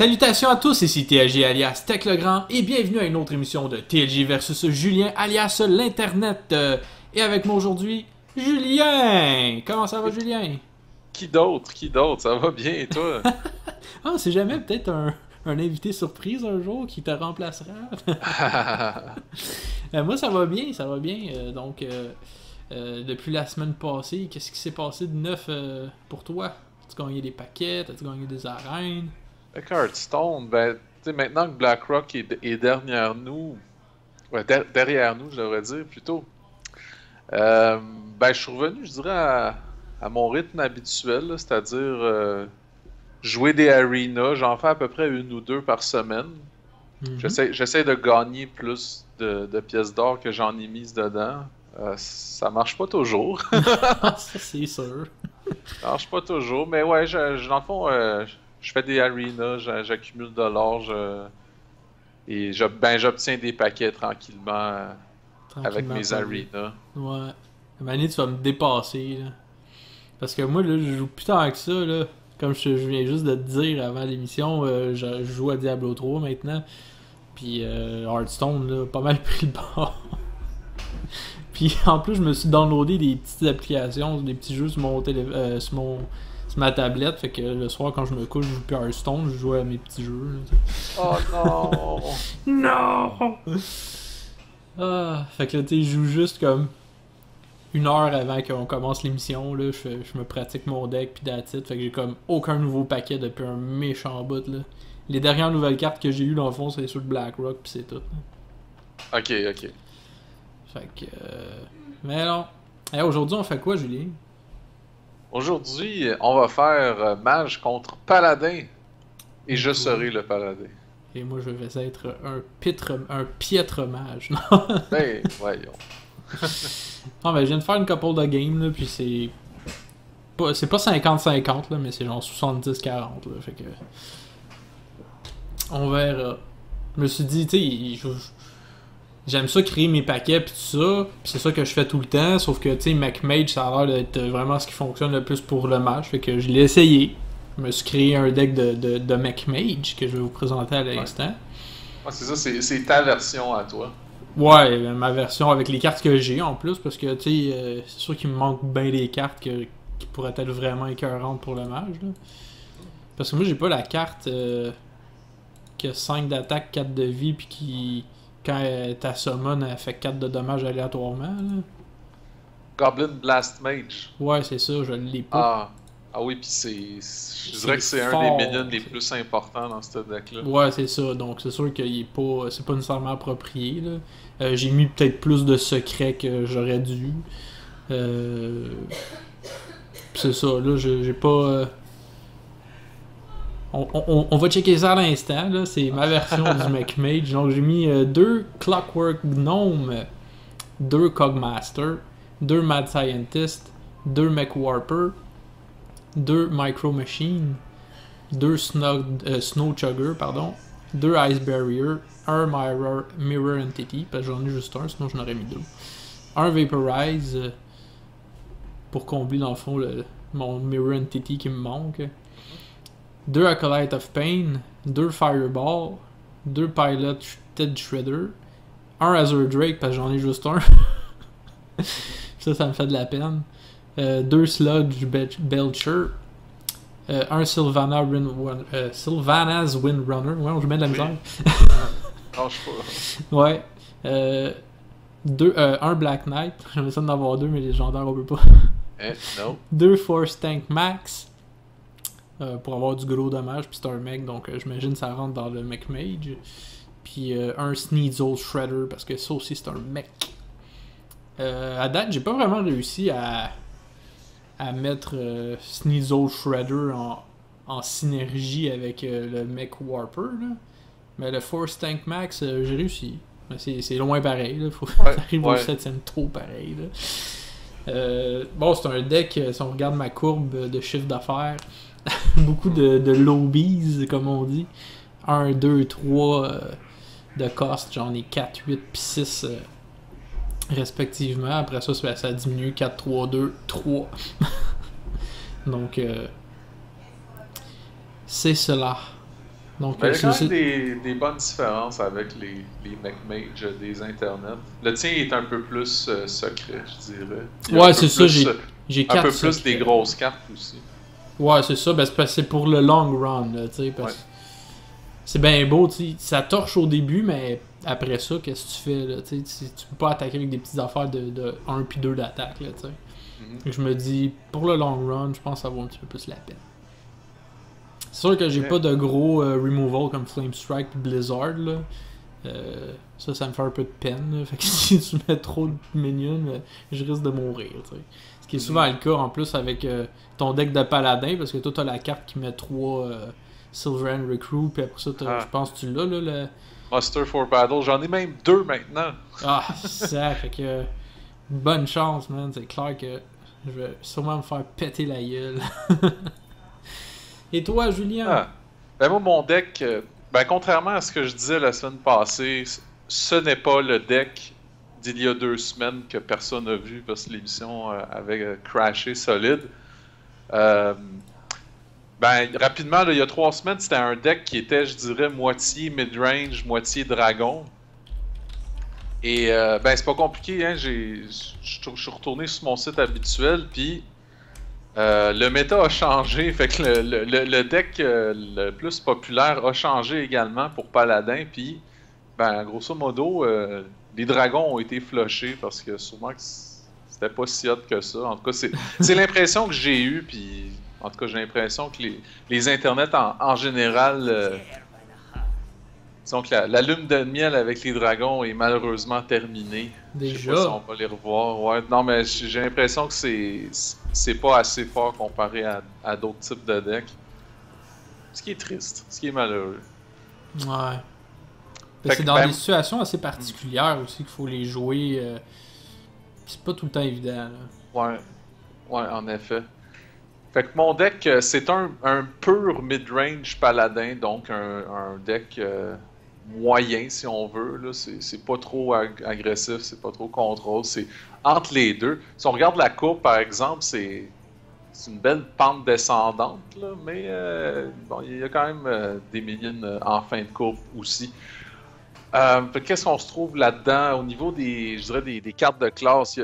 Salutations à tous, ici TLG alias Tech le Grand et bienvenue à une autre émission de TLG versus Julien alias l'Internet. Et avec moi aujourd'hui, Julien! Comment ça va, Julien? Qui d'autre? Qui d'autre? Ça va bien et toi? Ah, c'est jamais peut-être un invité surprise un jour qui te remplacera. Moi ça va bien, ça va bien. Depuis la semaine passée, qu'est-ce qui s'est passé de neuf pour toi? As-tu gagné des paquets? As-tu gagné des arènes? Avec Hearthstone, ben, tu sais, maintenant que BlackRock est derrière nous, derrière nous, je devrais dire plutôt, ben, je suis revenu, je dirais, à mon rythme habituel, là, c'est-à-dire jouer des arenas. J'en fais à peu près une ou deux par semaine. J'essaie de gagner plus de pièces d'or que j'en ai mises dedans. Ça marche pas toujours. Ça, c'est sûr. Ça marche pas toujours, mais ouais, dans le fond, je fais des arenas, j'accumule de l'or, et j'obtiens des paquets tranquillement, avec mes pas arenas. Ouais. Mané, tu vas me dépasser, là. Parce que moi, là, je joue plus tant que ça, là. Comme je viens juste de te dire avant l'émission, je joue à Diablo 3 maintenant. Puis Hearthstone, là, pas mal pris le bord. Puis en plus, je me suis downloadé des petites applications, des petits jeux sur sur ma tablette. Fait que le soir, quand je me couche, je joue plus à Hearthstone, je joue à mes petits jeux. Là. Oh non! Non! Ah, fait que là, tu sais, je joue juste comme une heure avant qu'on commence l'émission. Là, je me pratique mon deck, puis that's it. Fait que j'ai comme aucun nouveau paquet depuis un méchant bout, là. Les dernières nouvelles cartes que j'ai eues, dans le fond, c'est sur le BlackRock, puis c'est tout. Ok. Fait que... Mais non. Hey, aujourd'hui, on fait quoi, Julien? Aujourd'hui, on va faire mage contre paladin. Et je serai le paladin. Et moi, je vais être un piètre mage. Non, Ben, voyons. non, ben, je viens de faire une couple de games, là, puis c'est pas 50-50, là, mais c'est genre 70-40, là, fait que... On verra. Je me suis dit, tu sais, j'aime ça créer mes paquets pis tout ça, pis c'est ça que je fais tout le temps, sauf que, tu sais, MacMage, ça a l'air d'être vraiment ce qui fonctionne le plus pour le match, fait que je l'ai essayé. Je me suis créé un deck de MacMage que je vais vous présenter à l'instant. Ouais, c'est ça, c'est ta version à toi. Ouais, ma version avec les cartes que j'ai en plus, parce que, tu sais, c'est sûr qu'il me manque bien des cartes qui pourraient être vraiment écœurantes pour le mage, là. Parce que moi, j'ai pas la carte qui a 5 d'attaque, 4 de vie, puis qui, quand ta summon, elle fait 4 de dommages aléatoirement, là. Goblin Blast Mage. Ouais, c'est ça, je l'ai pas. Ah oui, puis je dirais que c'est un des minions les plus importants dans ce deck-là. Ouais, c'est ça, donc c'est sûr qu'il est pas, c'est pas nécessairement approprié, là. J'ai mis peut-être plus de secrets que j'aurais dû. C'est ça, là, j'ai pas... On va checker ça à l'instant, là. C'est ma version du MacMage. Donc j'ai mis 2 Clockwork Gnome, 2 Cogmaster, 2 Mad Scientist, 2 MechWarper, 2 Micro Machine, 2 Snow Chugger, pardon, 2 Ice Barrier, 1 Mirror Entity, parce que j'en ai juste un, sinon j'en aurais mis 2. 1 Vaporize, pour combler dans le fond mon Mirror Entity qui me manque. 2 Acolyte of Pain, 2 Fireball, 2 Pilot Ted Shredder, 1 Azure Drake, parce que j'en ai juste un. ça me fait de la peine. 2 Sludge Belcher, 1 Sylvana's Windrunner. Ouais, je mets de la misère. Lâche pas. Ouais. 1 Black Knight. J'aimerais ça d'en avoir 2, mais les légendaires, on peut pas. Non. 2 Force Tank Max. Pour avoir du gros dommage, puis c'est un mech, donc j'imagine ça rentre dans le MacMage. Puis un Sneasel Shredder, parce que ça aussi c'est un mech. À date, j'ai pas vraiment réussi à mettre Sneasel Shredder en synergie avec le MechWarper, là. Mais le Force Tank Max, j'ai réussi. Mais c'est loin pareil, là. Faut arriver au 7ème tour pareil, là. Bon, c'est un deck, si on regarde ma courbe de chiffre d'affaires, beaucoup de lobbies, comme on dit. 1, 2, 3 de cost, j'en ai 4, 8 puis 6 respectivement. Après ça, ça diminue 4, 3, 2, 3. Donc, c'est cela. Donc, Ben, il y a quand même des bonnes différences avec les McMage des internets. Le tien est un peu plus secret, je dirais. Puis ouais, c'est ça, j'ai un 4 peu plus secrets. des grosses cartes aussi. Ouais, c'est ça, ben c'est parce que c'est pour le long run, là, tu sais, parce que c'est bien beau, tu sais, ça torche au début, mais après ça, qu'est-ce que tu fais, là, tu sais, tu peux pas attaquer avec des petites affaires de 1 puis 2 d'attaque, là, tu sais. Je me dis, pour le long run, je pense que ça vaut un petit peu plus la peine. C'est sûr que j'ai pas de gros removal comme Flame Strike et Blizzard, là. Ça me fait un peu de peine, là. Fait que si tu mets trop de minions, je risque de mourir, tu sais. Ce qui est souvent le cas en plus avec ton deck de paladin, parce que toi t'as la carte qui met 3 Silver Hand Recruit, puis après ça, je pense que tu l'as, là, le... Muster for Battle, j'en ai même 2 maintenant. Ah, ça, fait que... Bonne chance, man, c'est clair que je vais sûrement me faire péter la gueule. Et toi, Julien? Ah. Ben moi, mon deck, ben contrairement à ce que je disais la semaine passée, ce n'est pas le deck d'il y a 2 semaines que personne n'a vu parce que l'émission avait crashé solide. Ben rapidement, là, il y a 3 semaines, c'était un deck qui était, je dirais, moitié mid-range, moitié dragon. Et ben c'est pas compliqué, hein, je suis retourné sur mon site habituel, puis le méta a changé, fait que le deck le plus populaire a changé également pour Paladin, puis ben grosso modo, les dragons ont été flushés parce que sûrement que c'était pas si hot que ça. En tout cas, c'est l'impression que j'ai eue, puis en tout cas j'ai l'impression que les internets en général... Donc la lune de miel avec les dragons est malheureusement terminée. Déjà? Je sais pas si on va les revoir. Ouais, non, mais j'ai l'impression que c'est pas assez fort comparé à d'autres types de decks. Ce qui est triste, ce qui est malheureux. Ouais. C'est dans des situations assez particulières aussi qu'il faut les jouer. C'est pas tout le temps évident. Là. Ouais, en effet. Fait que mon deck, c'est un pur mid-range paladin, donc un deck moyen si on veut. Là. C'est pas trop agressif, c'est pas trop contrôle, c'est entre les deux. Si on regarde la courbe par exemple, c'est une belle pente descendante, là, mais bon, il y a quand même des minions en fin de courbe aussi. Qu'est-ce qu'on se trouve là-dedans au niveau des cartes de classe?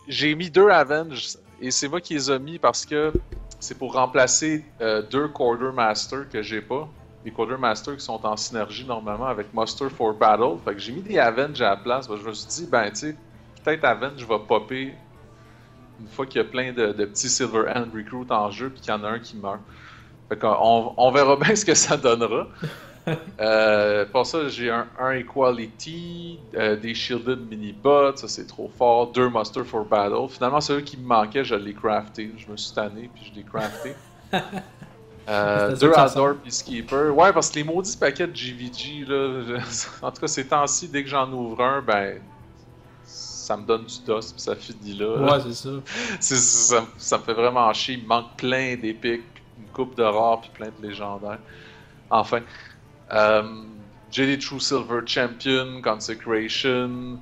J'ai mis 2 Avenge et c'est moi qui les ai mis parce que c'est pour remplacer 2 Quartermaster que j'ai pas. Les Quartermaster qui sont en synergie normalement avec Muster for Battle. Fait que j'ai mis des Avenge à la place. Je me suis dit, ben tu sais, peut-être Avenge va popper une fois qu'il y a plein de petits Silver Hand Recruit en jeu puis qu'il y en a un qui meurt. Fait qu'on verra bien ce que ça donnera. Pour ça, j'ai un Equality, des Shielded Mini-Bots, ça c'est trop fort, 2 Muster for Battle. Finalement, celui qui me manquait, je l'ai crafté. Je me suis tanné, puis je l'ai crafté. 2 Outdoor Peacekeeper. Ouais, parce que les maudits paquets de GVG, là, en tout cas, ces temps-ci, dès que j'en ouvre un, ben, ça me donne du DOS, puis ça finit là. Ouais, c'est ça. Ça me fait vraiment chier. Il me manque plein d'épiques, une coupe de rares, puis plein de légendaires. Enfin. J'ai des True Silver Champion, Consecration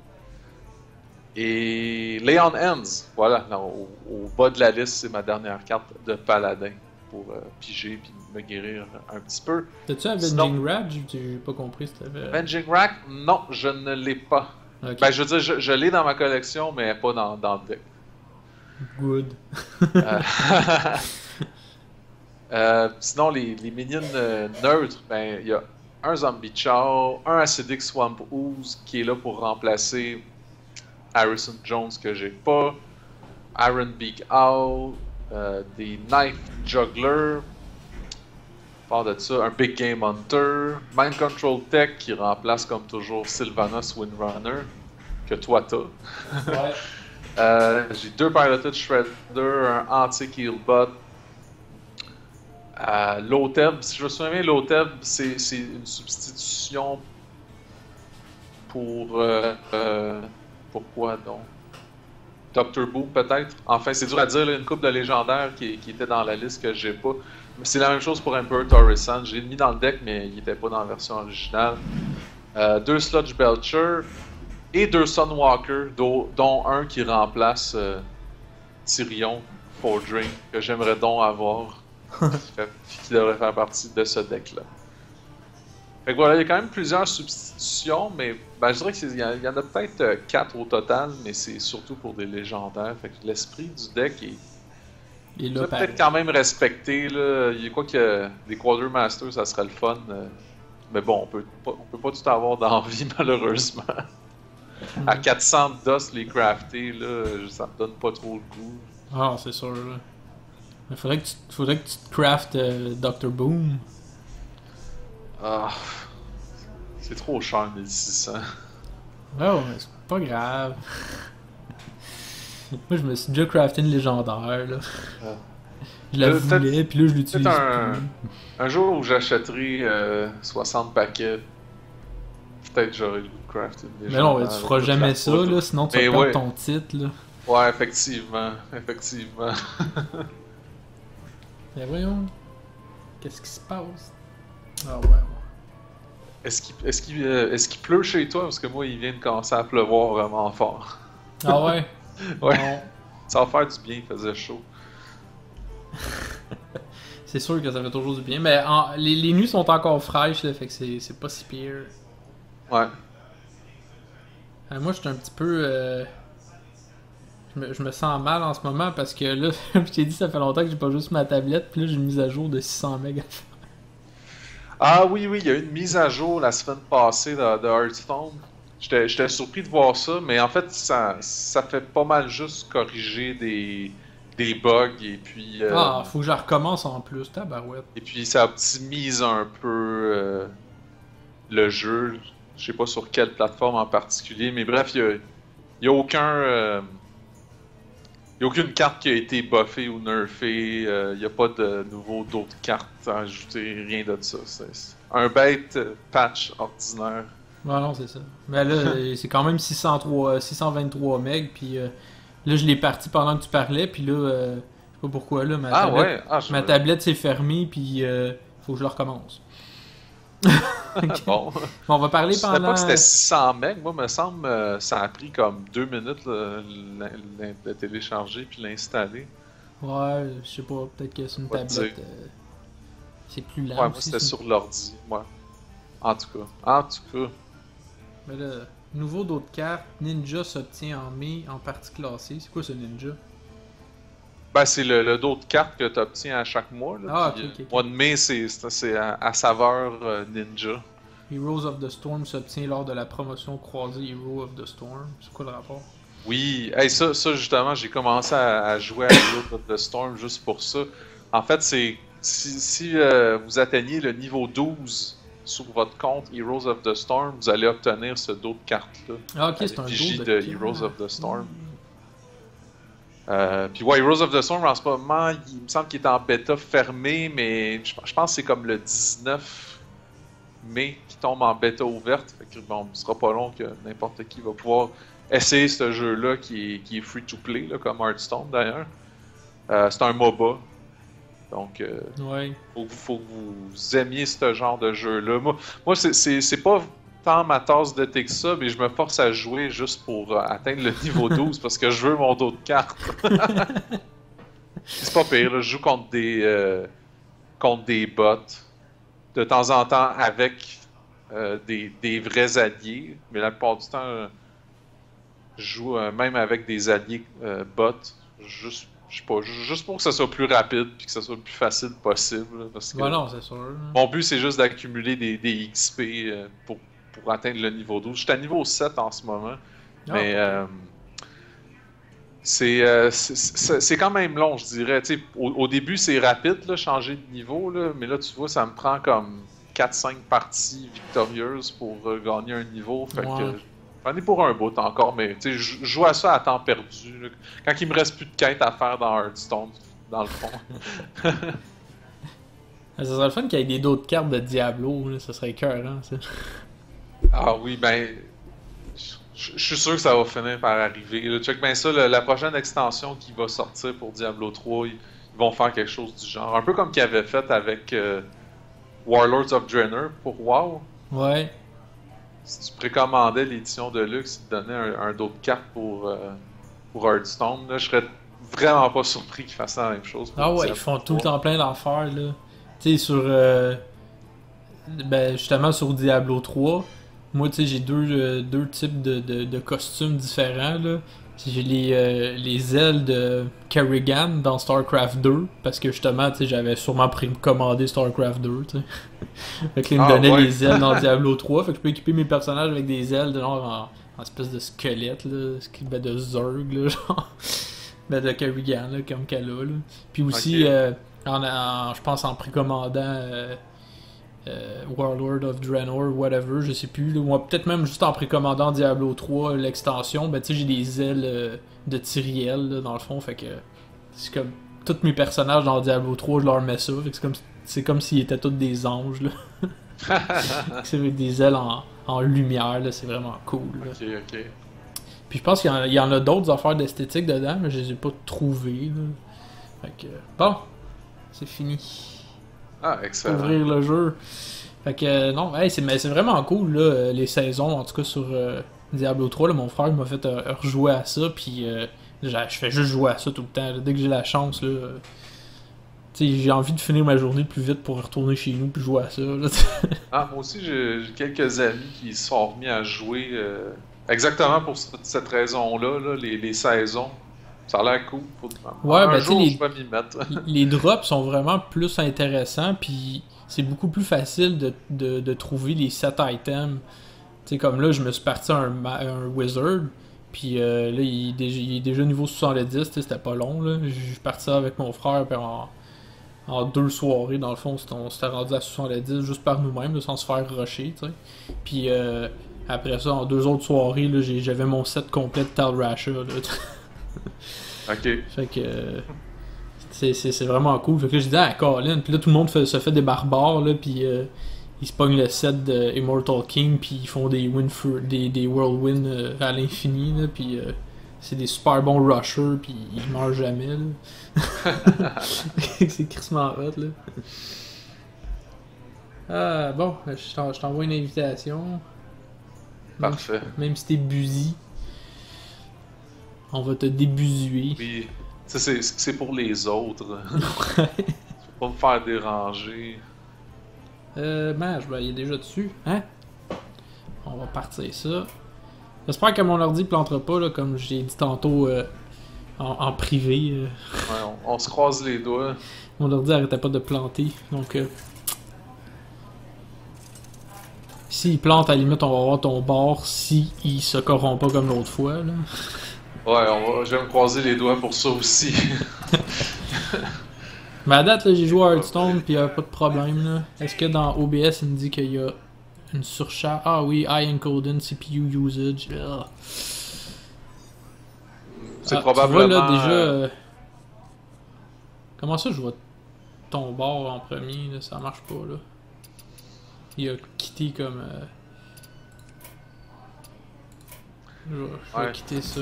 et Leon Ends. Voilà, au bas de la liste, c'est ma dernière carte de paladin pour piger puis me guérir un petit peu. T'as-tu Avenging Rack? J'ai pas compris si t'avais... Avenging Rack? Non, je ne l'ai pas. Okay. Ben, je veux dire, je l'ai dans ma collection, mais pas dans le deck. Good. Sinon, les minions neutres, ben, il y a un Zombie Chow, un Acidic Swamp Ooze qui est là pour remplacer Harrison Jones que j'ai pas, Iron Beak Owl, des Knife Juggler, part de ça, un Big Game Hunter, Mind Control Tech qui remplace comme toujours Sylvanas Windrunner, que toi t'as. Ouais. J'ai 2 Piloted Shredder, un Anti-Healbot. L'Oteb, si je me souviens bien, l'Oteb, c'est une substitution pour quoi donc? Dr. Boom peut-être? Enfin, c'est dur à dire, là, une coupe de légendaires qui était dans la liste que j'ai pas. C'est la même chose pour Emperor Torresan. Je l'ai mis dans le deck, mais il était pas dans la version originale. 2 Sludge Belcher et 2 Sunwalker, dont un qui remplace Tyrion Fordring, que j'aimerais donc avoir. Qui devrait faire partie de ce deck-là. Fait que voilà, il y a quand même plusieurs substitutions, mais ben, je dirais qu'il y en a peut-être 4 au total, mais c'est surtout pour des légendaires. Fait que l'esprit du deck est Et là, faudrait pareil. peut-être quand même respecter. Là. Il y a quoi que des Quartermasters, ça serait le fun. Mais bon, on peut pas tout avoir dans la vie, malheureusement. À 400 DOS les crafter, là, ça me donne pas trop le goût. Ah, c'est sûr, là. Mais faudrait que tu te craftes Dr. Boom. Ah, c'est trop cher, 1600. Oh, mais c'est pas grave. Moi, je me suis déjà crafté une légendaire, là. Ah. Je la voulais, puis là, je l'utilise Peut-être plus. un jour où j'achèterai 60 paquets, peut-être j'aurai le goût de crafter une Mais non, légendaire tu avec feras toute jamais la ça, poudre. là, sinon tu vas Mais perdre ouais. ton titre, là. Ouais, effectivement, effectivement. Mais voyons, qu'est-ce qui se passe? Ah ouais. Est-ce qu'il pleut chez toi? Parce que moi, il vient de commencer à pleuvoir vraiment fort. Ah ouais? Ouais, Non. ça va faire du bien, il faisait chaud. C'est sûr que ça fait toujours du bien, mais les nuits sont encore fraîches, là, fait que c'est pas si pire. Ouais. Moi, je suis un petit peu... je me sens mal en ce moment parce que là, comme je t'ai dit, ça fait longtemps que j'ai pas joué sur ma tablette, puis là, j'ai une mise à jour de 600 MB. Ah oui, oui, il y a eu une mise à jour la semaine passée de Hearthstone. J'étais surpris de voir ça, mais en fait, ça fait pas mal juste corriger des bugs Ah, faut que je recommence en plus, tabarouette. et puis ça optimise un peu le jeu. Je sais pas sur quelle plateforme en particulier, mais bref, il y a aucune carte qui a été buffée ou nerfée. Il n'y a pas de d'autres cartes à ajouter, rien de ça. C'est un bête patch ordinaire. Ouais, non, c'est ça. Mais là, c'est quand même 623 MB, puis là, je l'ai parti pendant que tu parlais, puis là, je sais pas pourquoi, là, Ah ouais, ma tablette s'est fermée, puis faut que je le recommence. bon. On va parler Je savais pendant... pas que c'était 600 MB. Moi, me semble, ça a pris comme 2 minutes de télécharger puis l'installer. Ouais, je sais pas, peut-être que c'est une Pas te tablette... c'est plus lent Ouais, moi, aussi. c'était sur l'ordi. Ouais. En tout cas. Mais là, nouveau d'autres cartes, Ninja s'obtient en mai en partie classée. C'est quoi ce Ninja? Ben, c'est le dos de cartes que tu obtiens à chaque mois. Là, Ah, puis, ok. mois de mai, c'est à saveur ninja. Heroes of the Storm s'obtient lors de la promotion croisée Hero of the Storm. C'est quoi le rapport? Oui, hey, ça justement, j'ai commencé à jouer à Heroes of the Storm juste pour ça. En fait, c'est si vous atteignez le niveau 12 sur votre compte Heroes of the Storm, vous allez obtenir ce dos de carte-là. Ah, ok, À c'est un l'effigie dos de de Heroes of the Storm. Puis ouais, Heroes of the Storm, en ce moment, il me semble qu'il est en bêta fermée, mais je pense que c'est comme le 19 mai qui tombe en bêta ouverte. Fait que bon, ce sera pas long que n'importe qui va pouvoir essayer ce jeu-là qui est free to play, là, comme Hearthstone d'ailleurs. C'est un MOBA. Donc, Ouais. faut que vous aimiez ce genre de jeu-là. Moi c'est pas tant ma tasse de thé que ça, mais je me force à jouer juste pour atteindre le niveau 12 parce que je veux mon dos de cartes. C'est pas pire, là, je joue contre des bots. De temps en temps avec des vrais alliés, mais la plupart du temps, je joue même avec des alliés bots, juste, je sais pas, juste pour que ça soit plus rapide puis que ça soit le plus facile possible. Là, parce que Ouais, non, c'est sûr. mon but, c'est juste d'accumuler des XP pour atteindre le niveau 12. Je suis à niveau 7 en ce moment, mais c'est quand même long, je dirais. Tu sais, au début, c'est rapide, là, changer de niveau, là, mais là, tu vois, ça me prend comme 4-5 parties victorieuses pour gagner un niveau. Fait que j'en ai pour un bout encore, mais tu sais, je joue à ça à temps perdu. Là, quand il me reste plus de quêtes à faire dans Hearthstone, dans le fond. Ça serait le fun qu'il y ait des d'autres cartes de Diablo, là, ça serait écœurant, ça. Ah oui, ben... Je suis sûr que ça va finir par arriver. Là, check bien ça, la prochaine extension qui va sortir pour Diablo 3, ils vont faire quelque chose du genre. Un peu comme qu'ils avaient fait avec Warlords of Draenor pour WoW. Ouais. Si tu précommandais l'édition de luxe, ils te donnaient un dos de carte pour Hearthstone. Là, je serais vraiment pas surpris qu'ils fassent la même chose. Ah ouais, ils font tout le temps plein d'affaires, là. Tu sais, Ben, justement, sur Diablo 3, moi, tu sais, j'ai deux types de costumes différents, là. J'ai les ailes de Kerrigan dans StarCraft 2, parce que justement, tu sais, j'avais sûrement précommandé StarCraft 2, tu sais. Fait que là, il me Ah donnait ouais. les ailes dans Diablo 3, fait que je peux équiper mes personnages avec des ailes de genre en espèce de squelette, là, ben de Zerg, là, genre. Ben de Kerrigan, là, comme qu'elle a, là. Puis aussi, Ok. je pense en précommandant Warlord of Draenor, whatever, je sais plus. Là, ou peut-être même juste en précommandant Diablo 3, l'extension, ben tu sais, j'ai des ailes de Tyriel, là, dans le fond, fait que c'est comme tous mes personnages dans Diablo 3, je leur mets ça, fait que c'est comme s'ils étaient tous des anges, là. C'est avec des ailes en lumière, là, c'est vraiment cool, là. Ok, ok. Puis je pense qu'il y en a d'autres affaires d'esthétique dedans, mais je les ai pas trouvées, là. Fait que, bon, c'est fini. Ah, excellent. Ouvrir le jeu. Fait que non, hey, c'est vraiment cool là, les saisons, en tout cas sur Diablo 3. Là, mon frère m'a fait rejouer à ça, puis je fais juste jouer à ça tout le temps. Là, dès que j'ai la chance, là, j'ai envie de finir ma journée plus vite pour retourner chez nous puis jouer à ça. Là. Ah, moi aussi, j'ai quelques amis qui se sont remis à jouer exactement pour cette raison-là, là, les saisons. Ça a l'air cool. Ouais, Un ben tu sais, jour, je vais m'y mettre. les drops sont vraiment plus intéressants, puis c'est beaucoup plus facile de trouver les 7 items. Tu sais, comme là, je me suis parti à un wizard, puis là, il est déjà niveau 70, tu sais, c'était pas long, là. Je suis parti ça avec mon frère, puis en 2 soirées, dans le fond, on s'était rendu à 70 juste par nous-mêmes, là, sans se faire rusher, tu sais. Puis après ça, en 2 autres soirées, là, j'avais mon set complet de Tal Rasha, là. Ok. Fait que c'est vraiment cool. Fait que là, je dis, ah, Colin, puis là, tout le monde se fait des barbares, là, puis ils se pognent le set de Immortal King, puis ils font des des whirlwind à l'infini, là, puis c'est des super bons rushers, puis ils meurent jamais, là. C'est crissement hot, là. Ah, bon, je t'envoie une invitation. Parfait. Même si t'es busy, on va te débusuer. Oui. Ça, c'est pour les autres. Faut pas me faire déranger. Mage, ben, il est déjà dessus, hein? On va partir ça. J'espère que mon ordi plantera pas, là, comme j'ai dit tantôt en privé. Ouais, on se croise les doigts. Mon ordi arrêtait pas de planter, donc s'il plante, à la limite, on va voir ton bord si il se corrompt pas comme l'autre fois, là. Ouais, je vais me croiser les doigts pour ça aussi. Mais à date, là, j'ai joué à Hearthstone, puis pas de problème, là. Est-ce que dans OBS, il me dit qu'il y a une surcharge? Ah oui, high encoding, CPU usage. Ah. C'est Tu probablement. vois, là, déjà... Comment ça, je vois ton bord en premier, là? Ça marche pas, là. Il a quitté comme... Je vais quitter ça.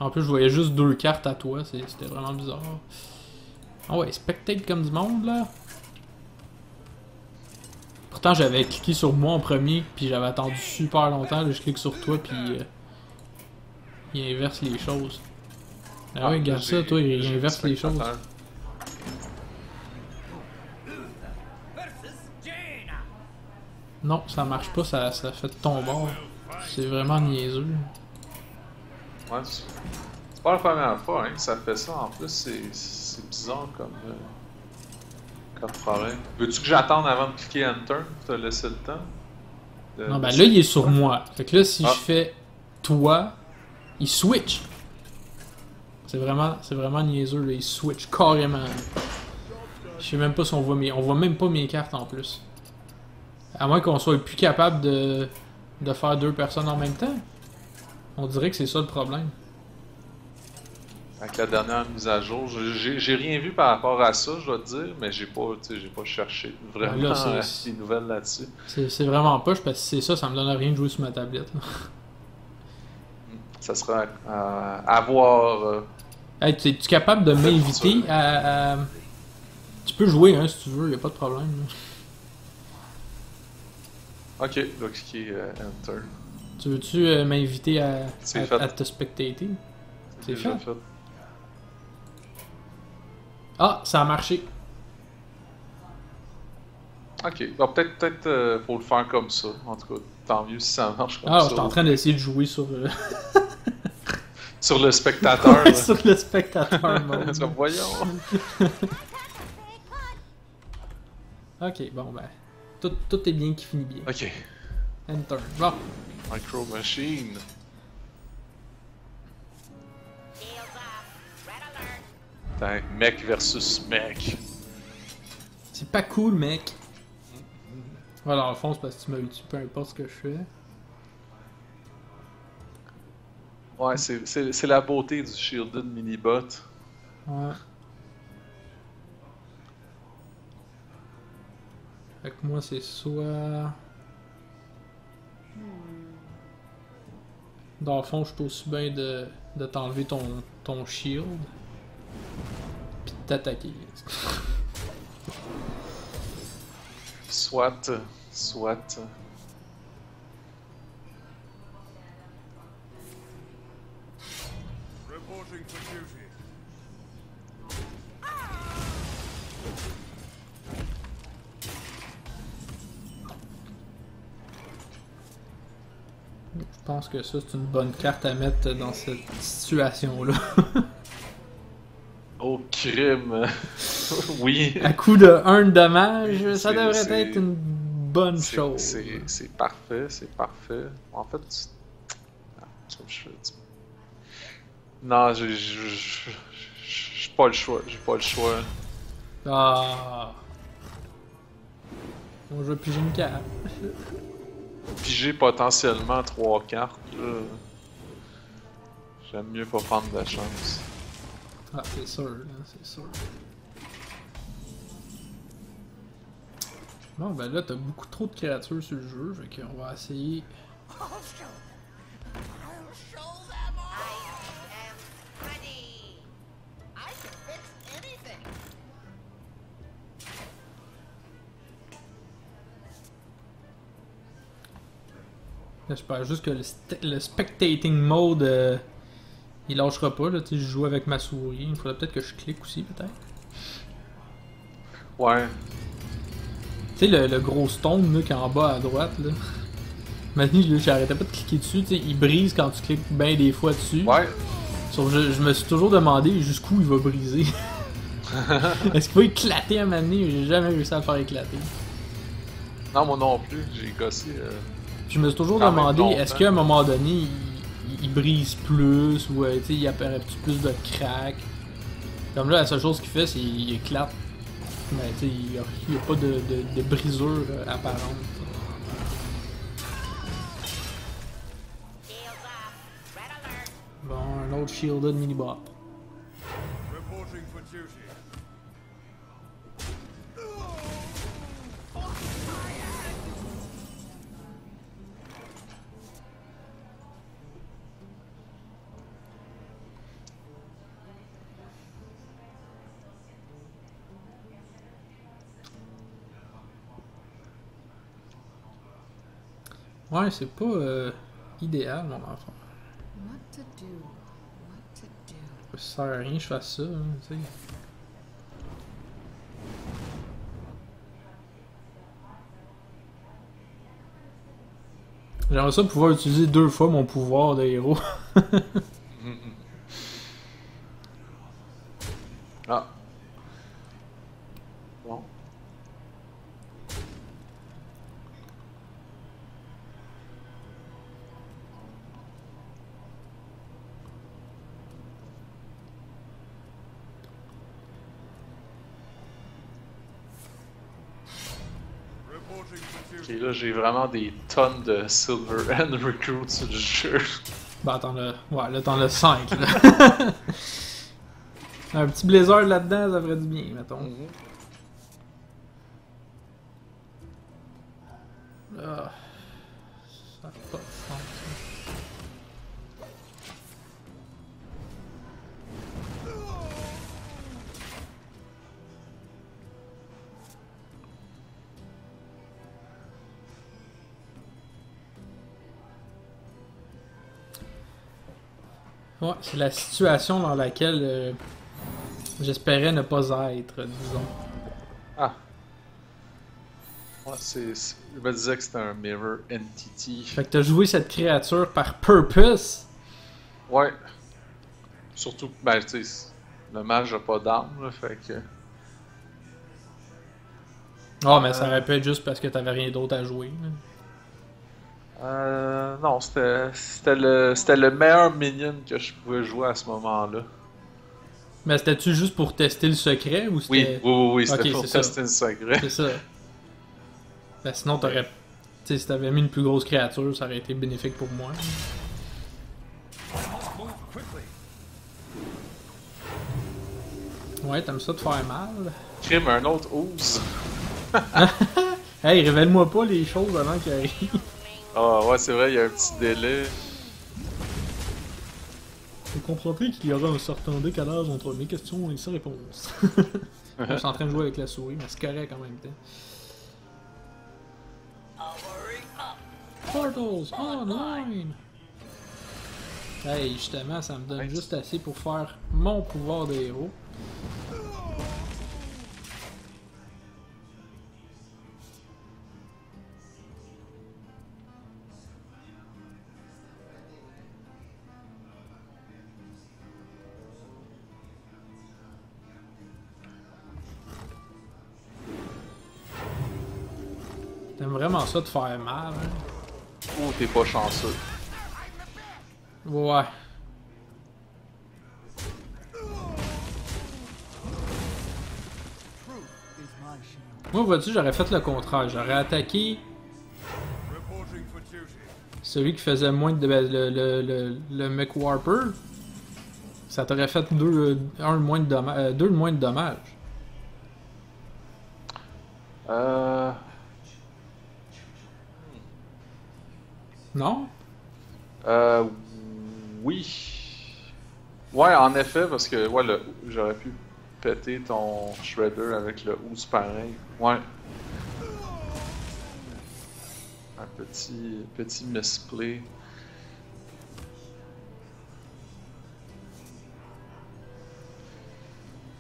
En plus, je voyais juste 2 cartes à toi, c'était vraiment bizarre. Ah ouais, spectate comme du monde, là. Pourtant, j'avais cliqué sur moi en premier, puis j'avais attendu super longtemps. Là, je clique sur toi, puis il inverse les choses. Ah ouais, regarde ça, toi, il inverse les choses. Non, ça marche pas, ça fait de ton bord. C'est vraiment niaiseux. Ouais, c'est pas la première fois hein, que ça fait ça. En plus, c'est bizarre comme problème. Veux-tu que j'attende avant de cliquer Enter pour te laisser le temps? Non, ben là, il est sur moi. Fait que là, si je fais toi, il switch. C'est vraiment niaiseux, là. Il switch carrément. Je sais même pas si on voit même pas mes cartes en plus. À moins qu'on soit plus capable de faire 2 personnes en même temps. On dirait que c'est ça le problème. Avec la dernière mise à jour, j'ai rien vu par rapport à ça, je dois te dire, mais j'ai pas cherché vraiment là, des nouvelles là-dessus. C'est vraiment poche parce que c'est ça me donne rien de jouer sur ma tablette. Ça sera à voir. Hey, es-tu capable de m'inviter à... Tu peux jouer hein, si tu veux, y a pas de problème. Là. Ok, là cliquer Enter. Tu veux-tu m'inviter à te spectater? C'est fait. Ah, ça a marché. Ok, bah peut-être faut le faire comme ça. En tout cas, tant mieux si ça marche comme Ah, ça. j'étais en train d'essayer de jouer sur, Sur le spectateur, ouais, là. sur le spectateur mode. C'est comme, voyons. Ok, bon ben. Tout est bien qui finit bien. Ok. Enter. Bon. Micro Machine. Putain, mec versus mec. C'est pas cool, mec. Voilà, en fond, c'est parce que tu m'as eu dessus, peu importe ce que je fais. Ouais, c'est la beauté du Shielded Minibot. Ouais. Fait que moi, c'est soit... Dans le fond, je suis aussi bien de t'enlever ton shield. Pis de t'attaquer. Soit. Reporting for duty. Je pense que ça, c'est une bonne carte à mettre dans cette situation-là. Au crime. Oui. À coup de 1 de dommage, ça C'est- devrait c'est- être une bonne chose. C'est parfait, c'est parfait. En fait, je fais. Non, j'ai pas le choix. J'ai pas le choix. Ah. On joue piger une carte. Piger potentiellement 3 cartes, là. J'aime mieux pas prendre de chance. Ah, c'est sûr, là, c'est sûr. Bon, ben là, t'as beaucoup trop de créatures sur le jeu, fait qu'on va essayer. I'll show them all. I am ready. I can fix anything. J'espère juste que le spectating mode, il lâchera pas, là, tu sais, je joue avec ma souris. Il faudrait peut-être que je clique aussi, peut-être. Ouais. Tu sais, le gros stone, là, qui est en bas à droite, là. Maintenant, j'arrêtais pas de cliquer dessus, tu sais, il brise quand tu cliques bien des fois dessus. Ouais. Sauf que je me suis toujours demandé jusqu'où il va briser. Est-ce qu'il va éclater à un moment donné? J'ai jamais réussi à le faire éclater. Non, moi non plus. J'ai gossé. Puis je me suis toujours Quand même demandé, longtemps. est-ce qu'à un moment donné, il brise plus, ou tu sais, il apparaît plus de crack. Comme là, la seule chose qu'il fait, c'est qu'il éclate. Mais tu sais, il n'y a pas de brisure apparente. Shields up. Red alert. Bon, un autre shielded mini-bot. Reporting for duty. Ouais, c'est pas idéal, mon enfant. What to do? What to do? Ça sert à rien que je fasse ça, hein, tu sais. J'aimerais ça pouvoir utiliser 2 fois mon pouvoir de héros. Ah. Bon. Reporting for Ok, duty. là, j'ai vraiment des tonnes de Silver End Recruits sur le jeu. Bah, t'en as. Ouais, là, t'en as 5, là. Un petit blazer là-dedans, ça ferait du bien, mettons. Ah. Ça fait pas de sens. Ouais, c'est la situation dans laquelle j'espérais ne pas être, disons. Ah. Ouais, je me disais que c'était un Mirror Entity. Fait que t'as joué cette créature par purpose. Ouais. Surtout que, ben, tu sais, le mage a pas d'arme, là, fait que. Ah, mais ça aurait pu être juste parce que t'avais rien d'autre à jouer. Non, c'était le meilleur minion que je pouvais jouer à ce moment-là. Mais c'était-tu juste pour tester le secret ou c'était. Oui, c'était Ok, pour c'est ça. tester le secret. C'est ça. Ben, sinon, t'aurais. Tu sais, si t'avais mis une plus grosse créature, ça aurait été bénéfique pour moi. Move quickly. Ouais, t'aimes ça de faire mal. Crime, un autre ooze. Hey, révèle-moi pas les choses avant qu'ils arrivent. Ah ouais, c'est vrai, il y a un petit délai. Vous comprendrez qu'il y aura un certain décalage entre mes questions et ses réponses. Je suis en train de jouer avec la souris, mais c'est correct en même temps. Portals online! Hey, justement, ça me donne juste assez pour faire mon pouvoir de héros. T'aimes vraiment ça de faire mal, hein? Oh, t'es pas chanceux. Ouais. Moi, vois-tu, j'aurais fait le contraire. J'aurais attaqué Reporting for duty. celui qui faisait moins de... ben, le McWarper. Ça t'aurait fait deux de moins de dommages. Non? Oui. Ouais, en effet, parce que ouais, j'aurais pu péter ton Shredder avec le ooze pareil. Ouais. Un petit misplay.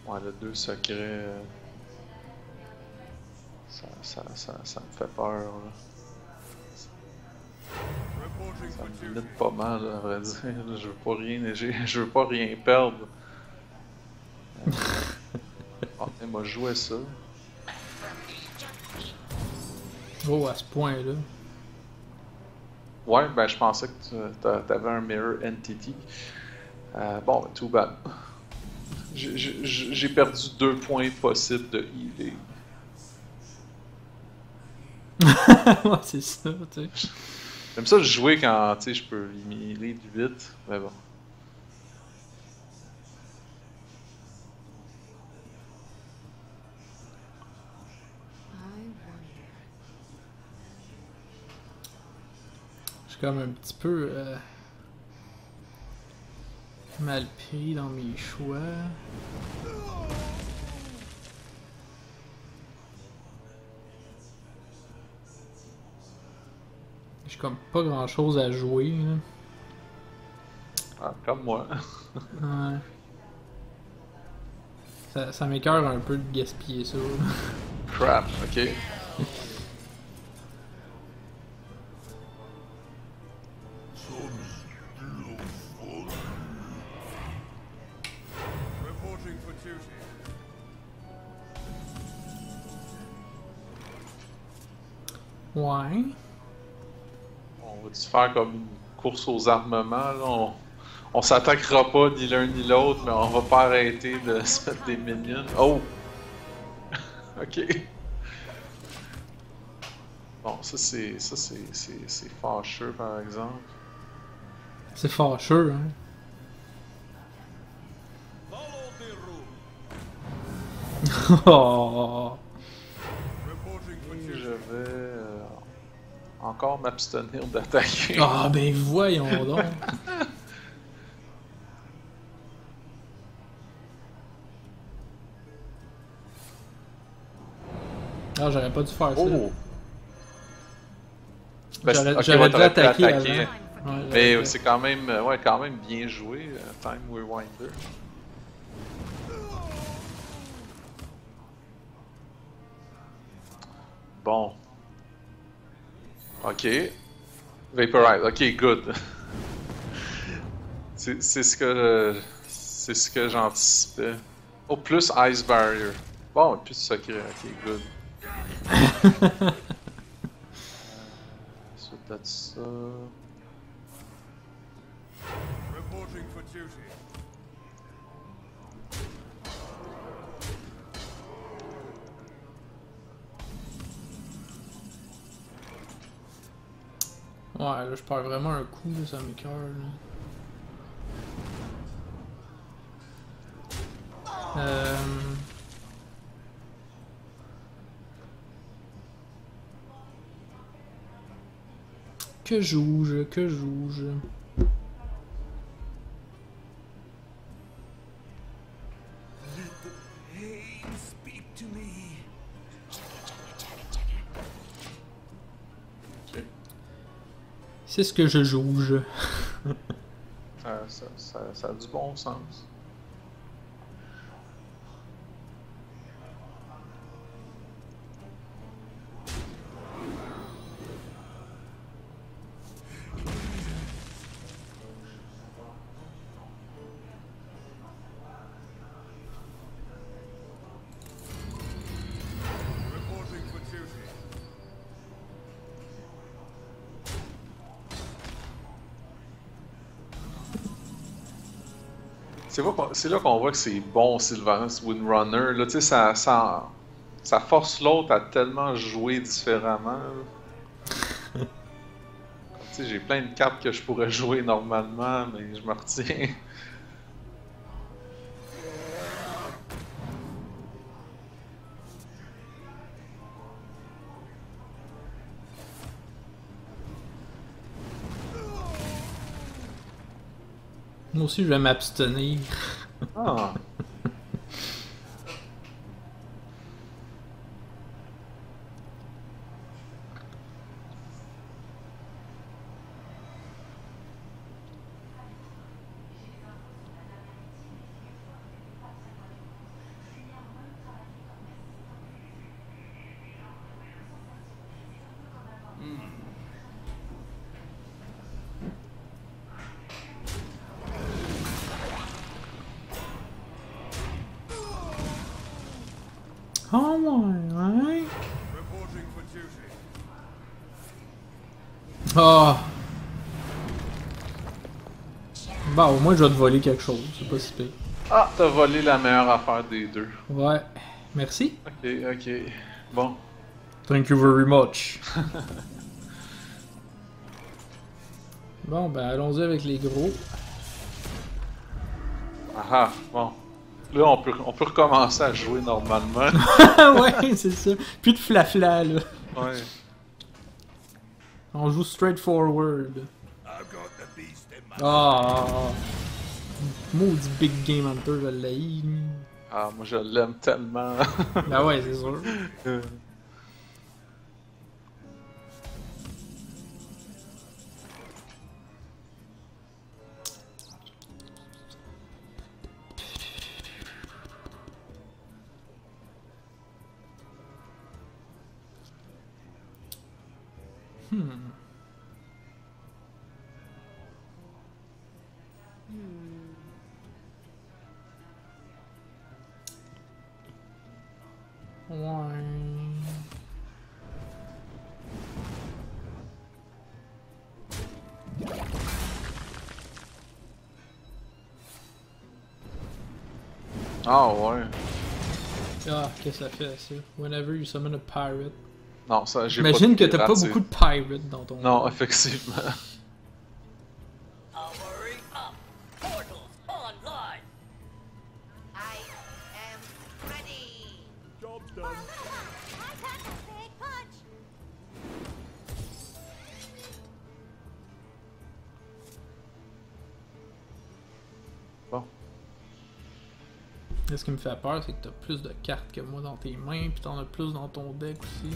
Ouais, le 2 secrets. Ça me fait peur, là. Reporting Ça for me duty. limite pas mal, à vrai dire. Je veux pas rien, je veux pas rien perdre. Ah, il m'a joué ça. Oh, à ce point-là. Ouais, ben je pensais que t'avais un Mirror Entity. Bon, ben, too bad. J'ai perdu 2 points possibles de healing. Ouais, c'est ça, tu sais. J'aime ça jouer quand, tu sais, je peux healer du vite, mais bon. I wonder. Je suis comme un petit peu mal pris dans mes choix. J'ai comme pas grand chose à jouer. Là. Ah, comme moi. Ouais. Ça m'écoeure un peu de gaspiller ça. Là. Crap, ok. Reporting for duty. Ouais. On va-tu faire comme une course aux armements, là? On s'attaquera pas ni l'un ni l'autre, mais on va pas arrêter de se mettre des minions. Oh! Ok. Bon, ça c'est fâcheux par exemple. C'est fâcheux, hein. Follow the rule. Oh. Reporting for Et duty. je vais encore m'abstenir d'attaquer. Ah, ben voyons donc. Ah, j'aurais pas dû faire ça. Oh! Ben, J'aurais ok, j'aurais ouais, dû t'aurais pu attaquer attaquer. avant. Ouais, Mais j'aurais- c'est quand même, ouais, quand même bien joué, Time Rewinder. Bon, Ok. Vaporize. Ok, good. C'est ce que j'anticipais. Oh, plus Ice Barrier. Bon, plus secret. Ok, good. Ensuite de ça. Reporting for duty. Ouais, là, je perds vraiment un coup, là, ça m'écoeure, là. Que joue-je? Que joue-je? C'est ce que je joue. Ça a du bon sens. Reporting for duty. C'est là qu'on voit que c'est bon Sylvanas Windrunner. Là, tu sais, ça force l'autre à tellement jouer différemment. Tu sais, j'ai plein de cartes que je pourrais jouer normalement, mais je me retiens. Moi aussi, je vais m'abstenir. Ah. Oh ouais. Reporting for duty. Ah. Bah au moins je vais te voler quelque chose, c'est pas si pire. Ah, t'as volé la meilleure affaire des deux. Ouais. Merci. Ok. Bon. Thank you very much. Bon ben allons-y avec les gros. Ah, bon. Là, on peut recommencer à jouer normalement. Ouais, c'est ça. Plus de flafla là. Ouais. On joue straightforward. I've got the beast in my Ah. Maudit Big Game Hunter, je l'ai, lui. Ah, moi je l'aime tellement. Ben ouais, c'est sûr. Ouais. Ah ouais. Ah, qu'est-ce que ça fait ça? Whenever you summon a pirate. Non, ça, j'ai J'imagine que de t'as pas pirate, beaucoup de pirates dans ton. Non, effectivement. Powering up. Portals online. I am ready. job done. I got a big punch. Bon. Ce qui me fait peur, c'est que t'as plus de cartes que moi dans tes mains, pis t'en as plus dans ton deck aussi.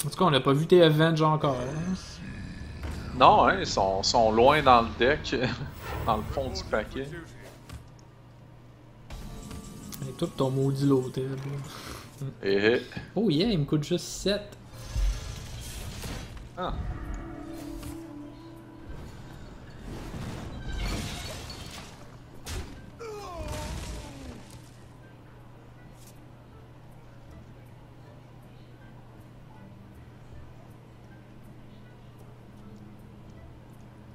En tout cas, on n'a pas vu tes Avenge encore. Hein? Non, hein, ils sont loin dans le deck, dans le fond du paquet. Duty. Et Tout ton maudit l'hôtel. Eh. Oh yeah, il me coûte juste 7. Ah.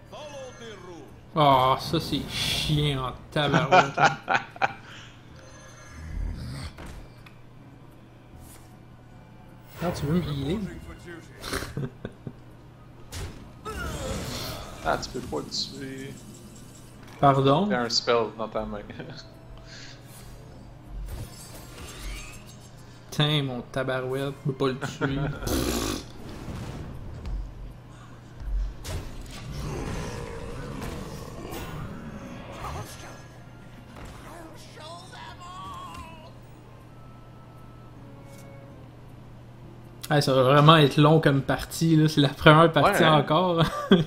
Follow the rule. Ah, ça c'est chiant en tabarouette. Ah, tu veux me healer? Reporting for duty. Ah, tu peux pas le tuer. Pardon? T'as un spell dans ta main. Tiens, mon tabarouette, je peux pas le tuer. Ah, ça va vraiment être long comme partie, là. C'est la première partie Ouais. encore. Il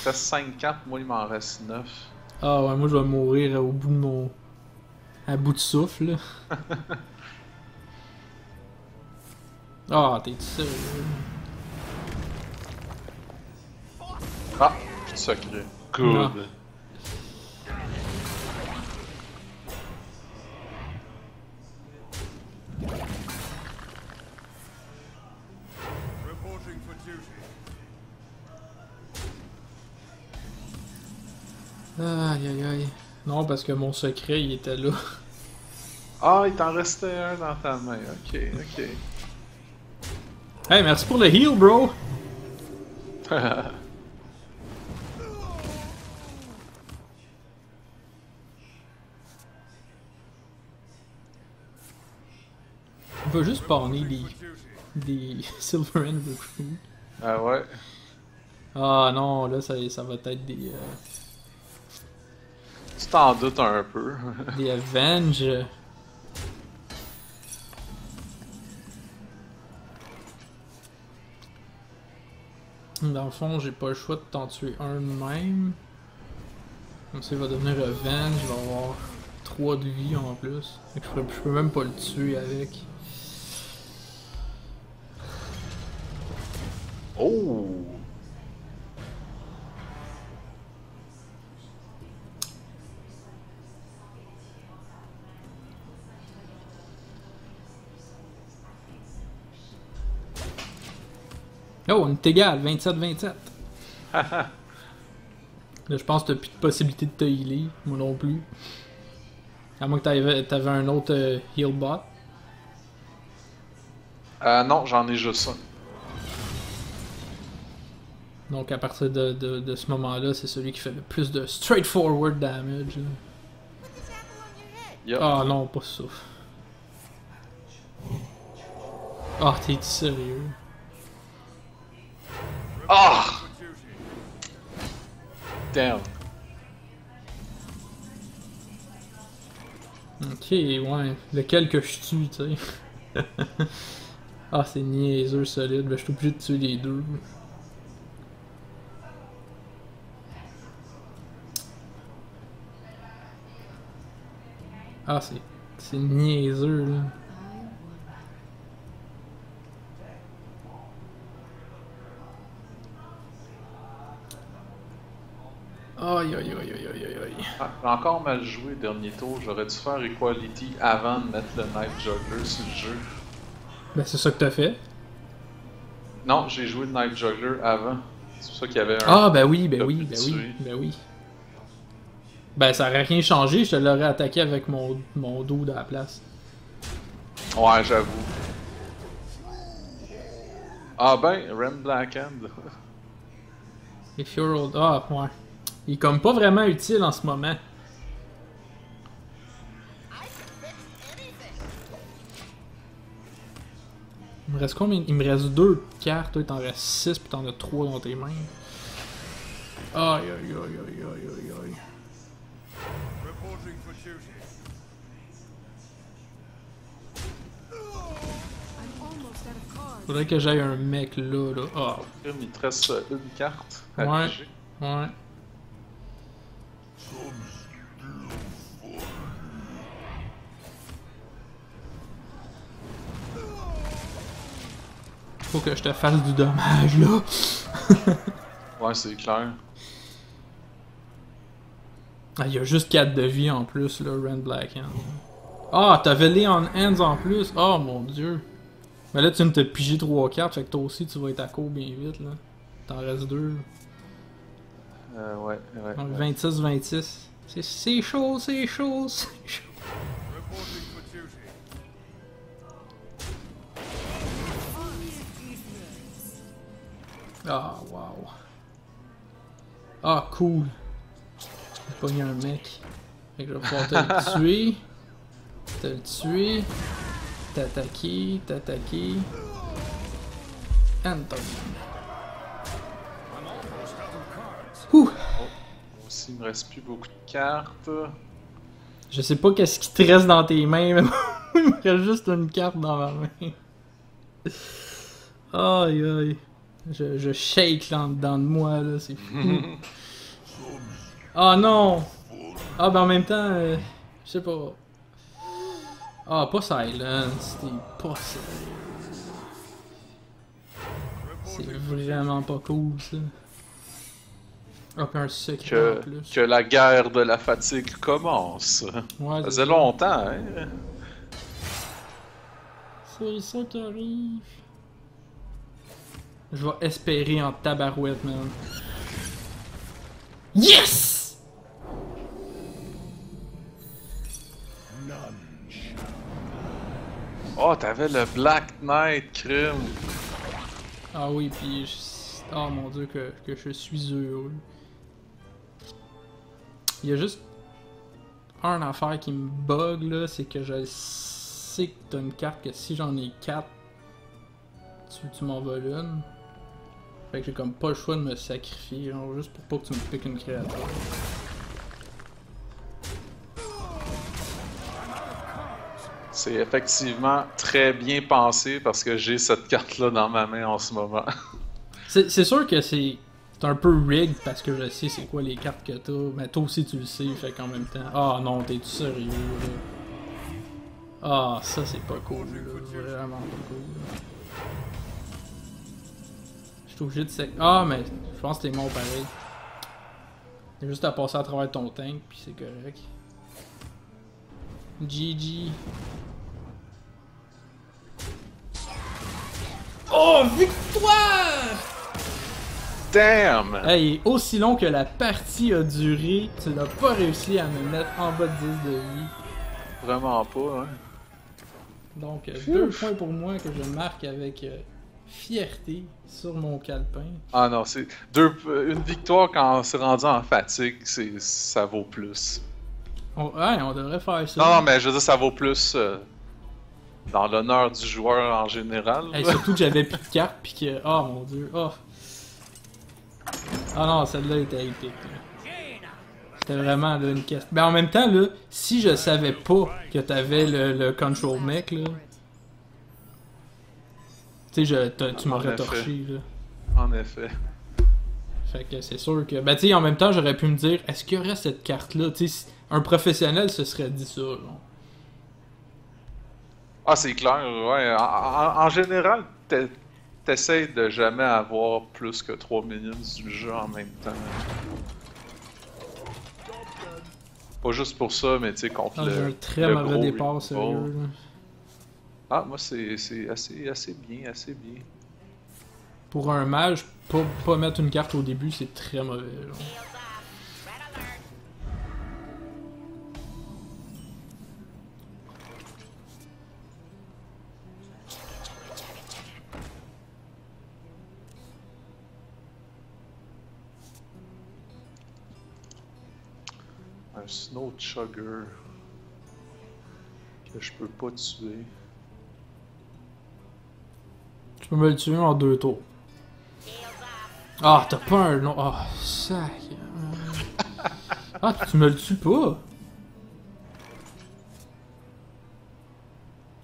reste 5-4, moi il m'en reste 9. Ah ouais, moi je vais mourir au bout de mon... à bout de souffle, là. Ah, t'es sérieux? Ah, plus de secret. Non. Good. Reporting for duty. Aïe aïe aïe. Non, parce que mon secret, il était là. Ah, il t'en restait un dans ta main. Ok, ok. Hey, merci pour le heal, bro! On va juste spawner des Silver End Recruits. Ah ouais. Ah non, là, ça va être Tu t'en doutes un peu. des Avenge. Dans le fond, j'ai pas le choix de t'en tuer un de même. Comme ça, il va devenir Avenge, il va avoir 3 de vie en plus. Fait que je peux même pas le tuer avec. Oh! Oh, on est égal, 27-27. Là, je pense que t'as plus de possibilité de te healer, moi non plus. À moins que t'avais un autre heal bot. Non, j'en ai juste un. Donc à partir de ce moment-là, c'est celui qui fait le plus de straightforward damage. Là. Put this apple on your head. Yup. Ah non, pas ça. Ah, t'es sérieux? Ah! For duty. Damn. Ok, ouais. Lequel que je tue, tu sais. Ah, c'est niaiseux solide. Ben, je suis obligé de tuer les deux. Ah, c'est niaiseux, là. Aïe, aïe, aïe, aïe, aïe, aïe, aïe. Ah, j'ai encore mal joué dernier tour. J'aurais dû faire Equality avant de mettre le Knife Juggler sur le jeu. Ben, c'est ça que t'as fait. Non, j'ai joué le Knife Juggler avant. C'est pour ça qu'il y avait un. Ah, ben oui, ben T'as oui, pu ben le oui, tuer. ben oui. Ben, ça aurait rien changé, je te l'aurais attaqué avec mon dos à la place. Ouais, j'avoue. Ah ben, Ren Blackhand. If you're old... Ah, ouais. Il est comme pas vraiment utile en ce moment. I can fix anything. Il me reste combien? Il me reste 2 cartes, toi, il t'en reste 6, puis t'en as 3 dans tes mains. Aïe, aïe, aïe, aïe, aïe, aïe, aïe. Reporting for duty. I'm almost out of cards. Faudrait que j'aille un mec là, là. Ah, Il te reste une carte à Ouais. piger. ouais. Faut que je te fasse du dommage, là. Ouais, c'est clair. Ah, il y a juste 4 de vie en plus, là, Ren Blackhand. Ah, t'avais Leon Hands en plus. Oh mon dieu. Mais là, tu viens de te piger 3 cartes, fait que toi aussi, tu vas être à court bien vite, là. T'en restes 2. Ouais. 26-26. C'est chaud, c'est chaud, c'est chaud. Reporting for duty. Ah, wow. Ah, cool. J'ai pogné un mec. Fait que je vais pouvoir te le tuer. Te le tuer. T'attaquer. Anton. Ouh! Moi aussi, il me reste plus beaucoup de cartes. Je sais pas qu'est-ce qui te reste dans tes mains, mais il me reste juste une carte dans ma main. Aïe aïe. Je shake là en dedans de moi, là, c'est fou. Ah non! Ah ben en même temps, je sais pas. Ah, pas Silence, c'était pas sérieux. C'est vraiment pas cool ça. Ah, puis un secret en plus. Que la guerre de la fatigue commence. Ouais, Ça c'est faisait ça. longtemps, hein? C'est ça qui arrive. Je vais espérer en tabarouette, man. Yes! Oh, t'avais le Black Knight crime. Ah oui, puis oh mon dieu que je suis heureux. Il y a juste une affaire qui me bug là, c'est que je sais que t'as une carte que si j'en ai 4, tu m'en voles une. Fait que j'ai comme pas le choix de me sacrifier, genre juste pour pas que tu me piques une créature. C'est effectivement très bien pensé parce que j'ai cette carte-là dans ma main en ce moment. C'est sûr que c'est un peu rigged parce que je sais c'est quoi les cartes que t'as, mais toi aussi tu le sais, fait qu'en même temps. Ah non, t'es-tu sérieux là? Ah, ça c'est pas cool là, vraiment pas cool. Je suis obligé de Ah, mais je pense que t'es mort pareil. T'as juste à passer à travers ton tank, puis c'est correct. GG. Oh, victoire! Damn! Hey, il est aussi long que la partie a duré, tu n'as pas réussi à me mettre en bas de 10 de vie. Vraiment pas, hein? Donc, 2 points pour moi que je marque avec fierté sur mon calepin. Ah non, c'est une victoire quand c'est rendu en fatigue, ça vaut plus. Ouais, on devrait faire ça. Non, mais je veux dire, ça vaut plus dans l'honneur du joueur en général. Hey, surtout que j'avais plus de cartes, pis que. Oh mon dieu, oh. Ah non, celle-là était épique. Là. C'était vraiment là, une question. Mais en même temps, là, si je savais pas que t'avais le control mech, là. Tu sais, tu m'aurais torché, là. En effet. Fait que c'est sûr que. Ben, tu sais, en même temps, j'aurais pu me dire, est-ce qu'il y aurait cette carte-là? Tu sais, un professionnel se serait dit ça, là. Ah, c'est clair, ouais. En général, t'essayes de jamais avoir plus que 3 minutes du jeu en même temps. Pas juste pour ça, mais tu sais, contre Ah, le. j'ai un très le mauvais gros départ, removal. sérieux, là. Ah, moi, c'est assez bien, assez bien. Pour un mage, pas mettre une carte au début, c'est très mauvais, là. Un Snow Chugger que je peux pas tuer. Tu peux me le tuer en 2 tours. Ah, t'as pas un nom. Ah, sac. Ah, tu me le tues pas.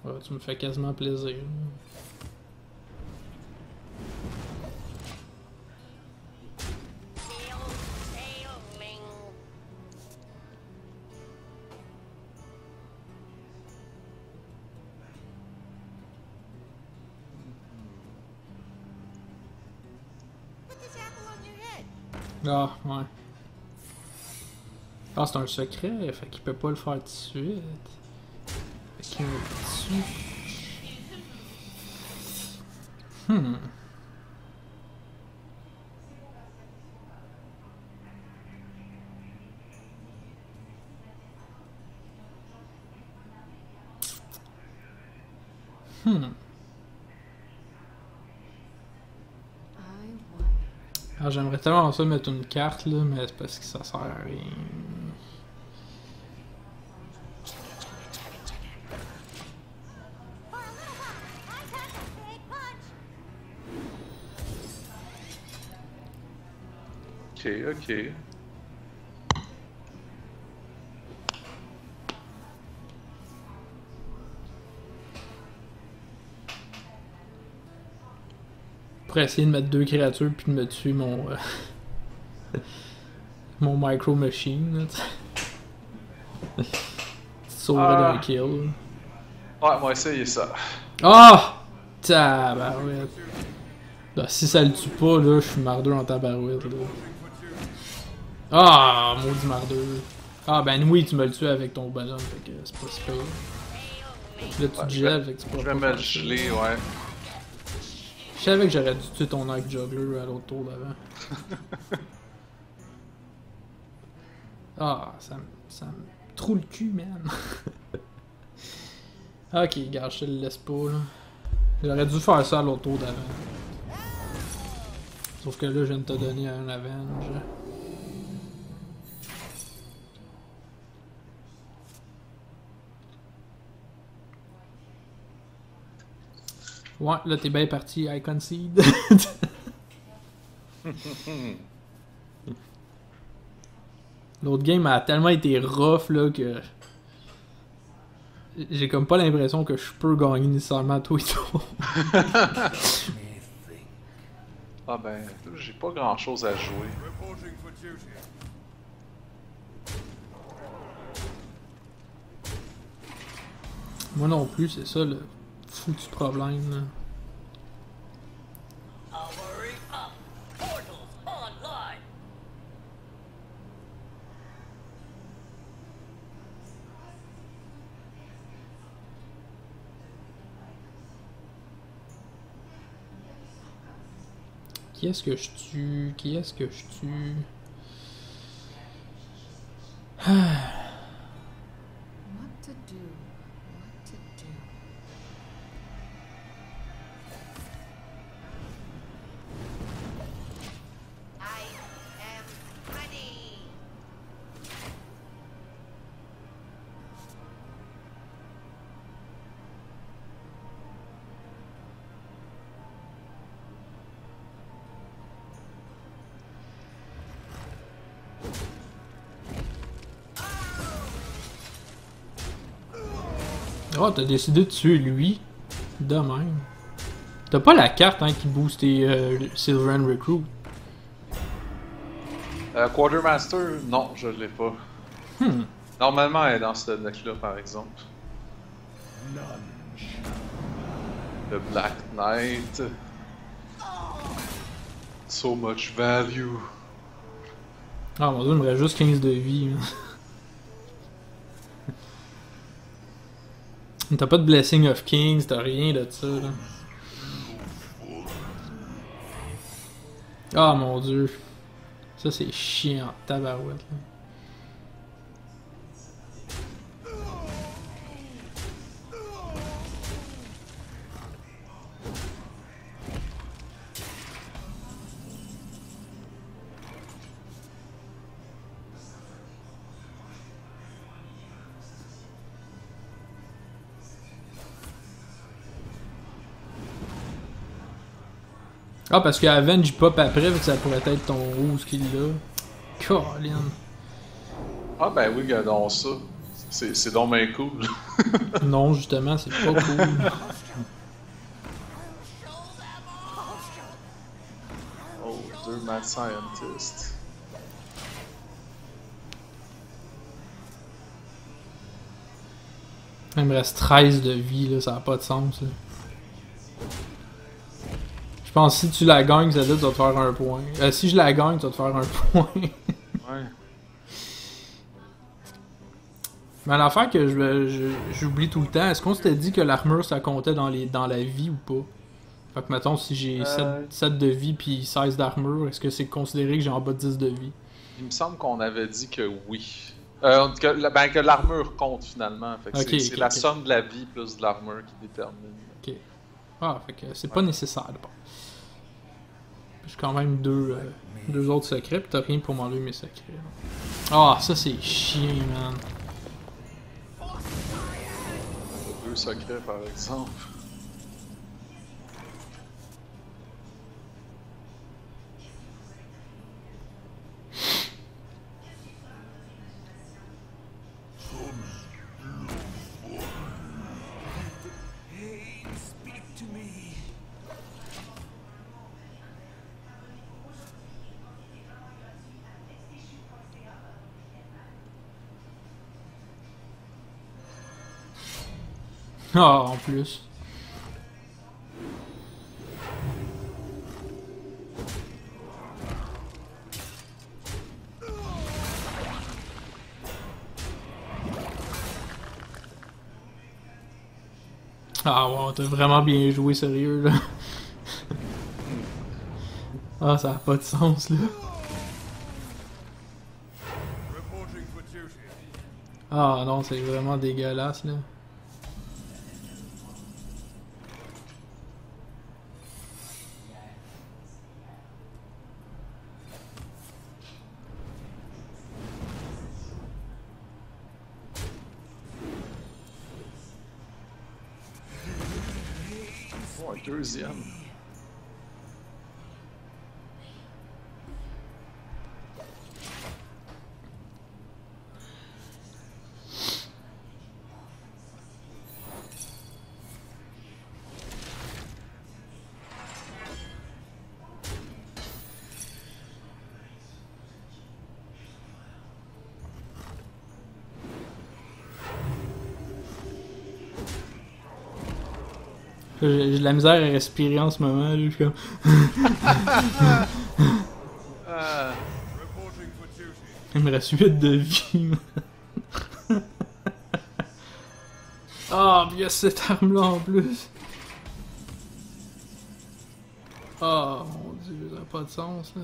Ah, tu me fais quasiment plaisir. head. Ah, ouais. Ah, c'est un secret, fait qu'il peut pas le faire tout de suite. Fait qu'il me tue. I wonder. Ah, j'aimerais tellement ça mettre une carte là, mais c'est parce que ça sert à rien. For a little while, I got a big punch. Ok, ok. Pour essayer de mettre deux créatures puis de me tuer mon mon micro machine. Là, tu sauverais d'un kill. Ouais, moi essayer ça. Ah! Tabarouette. Là, si ça le tue pas, là, je suis mardeux en tabarouette. Là. Ah! Maudit mardeux. Ah, ben oui, tu me le tues avec ton bonhomme, fait que c'est pas super. Là, tu te gèles, fait que tu Je pourras vais pas me le faire ça. geler, ouais. Je savais que j'aurais dû tuer ton arc juggler à l'autre tour d'avant. Ah, ça me troue le cul, man. Ok, gars, je te le laisse pas, là. J'aurais dû faire ça à l'autre tour d'avant. Sauf que là, je viens de te donner un avenge. Ouais, là, t'es bien parti, I concede. L'autre game a tellement été rough, là, que... J'ai comme pas l'impression que je peux gagner nécessairement tout et tout. Ah ben, là, j'ai pas grand chose à jouer. Reporting for duty. Moi non plus, c'est ça le foutu problème, là. Powering up. Portals online. Qui est-ce que je tue? Qui est-ce que je tue? What to do? What to do? I am ready. Oh, t'as décidé de tuer lui. De même. T'as pas la carte hein, qui booste tes Sylvan Recruit. Quartermaster, non, je l'ai pas. Normalement, elle est dans ce deck-là, par exemple. Le Black Knight. So much value. Ah mon dieu, il me reste juste 15 de vie. Hein. T'as pas de Blessing of Kings, t'as rien de ça. Là. Ah mon dieu. Ça c'est chiant, tabarouette. Là. Ah, parce que Avenge pop après, fait que ça pourrait être ton rouge qui l'a. Colin. Ah ben oui, regardons ça. C'est donc bien cool. Non, justement, c'est pas cool. Oh, deux Mad Scientists. Il Il me reste 13 de vie, là, ça a pas de sens. Là. Je pense que si tu la gagnes, ça tu vas te faire un point. Si je la gagne, tu vas te faire un point. Ouais. Mais l'affaire que j'oublie tout le temps, est-ce qu'on s'était dit que l'armure ça comptait dans la vie ou pas? Fait que mettons, si j'ai 7 de vie puis 16 d'armure, est-ce que c'est considéré que j'ai en bas de 10 de vie? Il me semble qu'on avait dit que oui. Que l'armure compte finalement. Fait que c'est la somme de la vie plus de l'armure qui détermine. Ok. Ah, fait que c'est pas nécessaire. Bon. J'ai quand même deux autres secrets, pis t'as rien pour m'enlever mes secrets. Ah, ça c'est chiant, man. 2 secrets par exemple. Ah, en plus. Ah wow, t'as vraiment bien joué, sérieux, là. Ah, ça a pas de sens, là. Reporting for duty. Ah non, c'est vraiment dégueulasse, là. Oh, un deuxième. J'ai de la misère à respirer en ce moment, là. Je suis comme... Reporting for duty. Il me reste 8 de vie. Ah, puis il y a cette arme-là en plus. Ah, mon dieu, ça n'a pas de sens, là.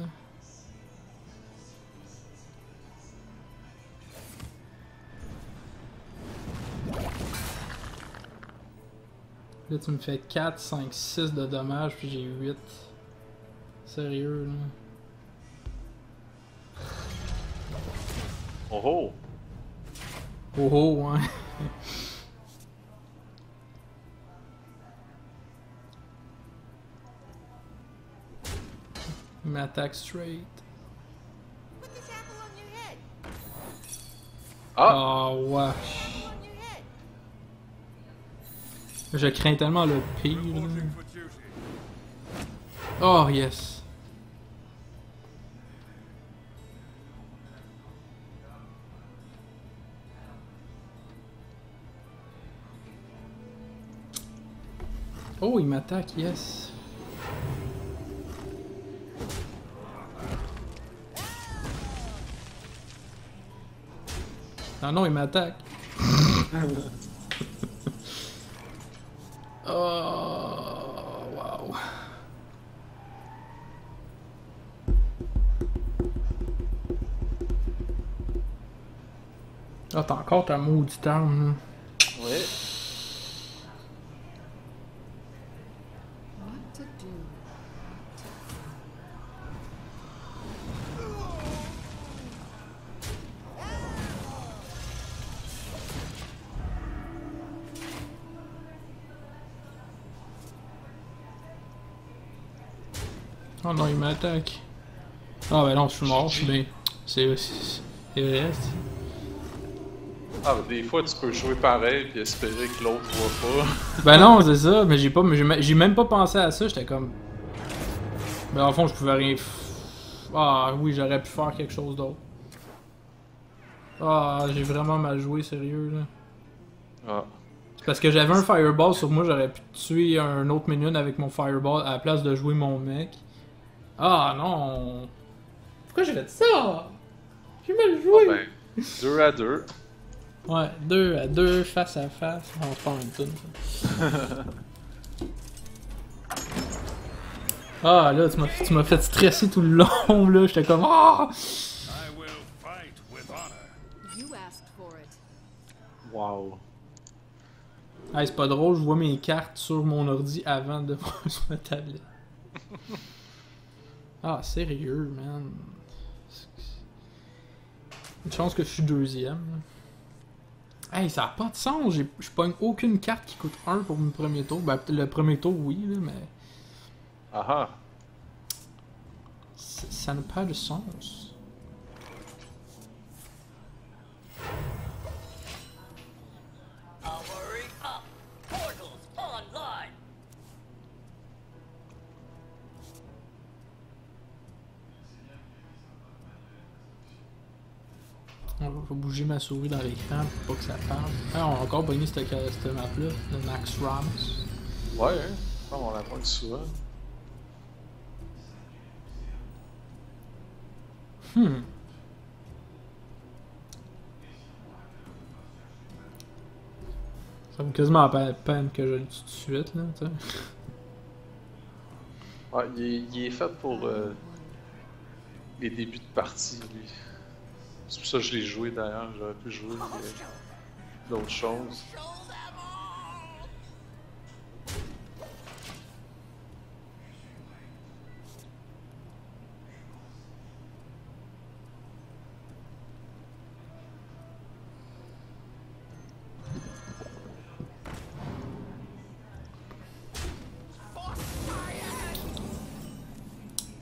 Là, tu me fais 4, 5, 6 de dommages, puis j'ai 8. Sérieux, là. Oh oh! Oh oh, ouais. Il m'attaque straight. Put this apple on your head. Ah! Oh, wesh. On your head. Je crains tellement le pire, là. Reporting for duty. Oh, yes. Oh, il m'attaque, yes. Non, non, il m'attaque. Oh, wow. Ah, t'as encore ta maudite arme, là. Ouais. What to do? Oh non, il m'attaque. Ah ben non, je suis mort, je suis bien. C'est vrai. Ah, des fois, tu peux jouer pareil puis espérer que l'autre voit pas. Ben non, c'est ça, mais j'ai même pas pensé à ça, j'étais comme... Ben en fond, je pouvais rien... Ah oui, j'aurais pu faire quelque chose d'autre. Ah, j'ai vraiment mal joué, sérieux, là. Ah. Parce que j'avais un fireball sur moi, j'aurais pu tuer un autre minion avec mon fireball à la place de jouer mon mec. Ah non! Pourquoi j'ai fait ça? J'ai mal joué! Ben, 2 à 2. Ouais, 2 à 2, face à face. On se prend une toune, ça. Ah là, tu m'as fait stresser tout le long, là. J'étais comme. Ah! I will fight with honor. You asked for it. Wow. Hey, c'est pas drôle, je vois mes cartes sur mon ordi avant de voir sur ma tablette. Ah, sérieux, man. Une chance que je suis deuxième. Hey, ça a pas de sens. Je pogne aucune carte qui coûte 1 pour mon premier tour. Ben, le premier tour, oui, là, mais. Ah ah. Ça n'a pas de sens. Armory up. Portals online. On va bouger ma souris dans l'écran pour pas que ça parle. Ah, on a encore pogné cette map-là, le Max Rams. Ouais, hein. On la pointe souvent. Ça me quasiment la peine que je le tue tout de suite, là, tu sais. Ouais, il est fait pour les débuts de partie, lui. C'est pour ça que je l'ai joué d'ailleurs. J'aurais pu jouer d'autres choses.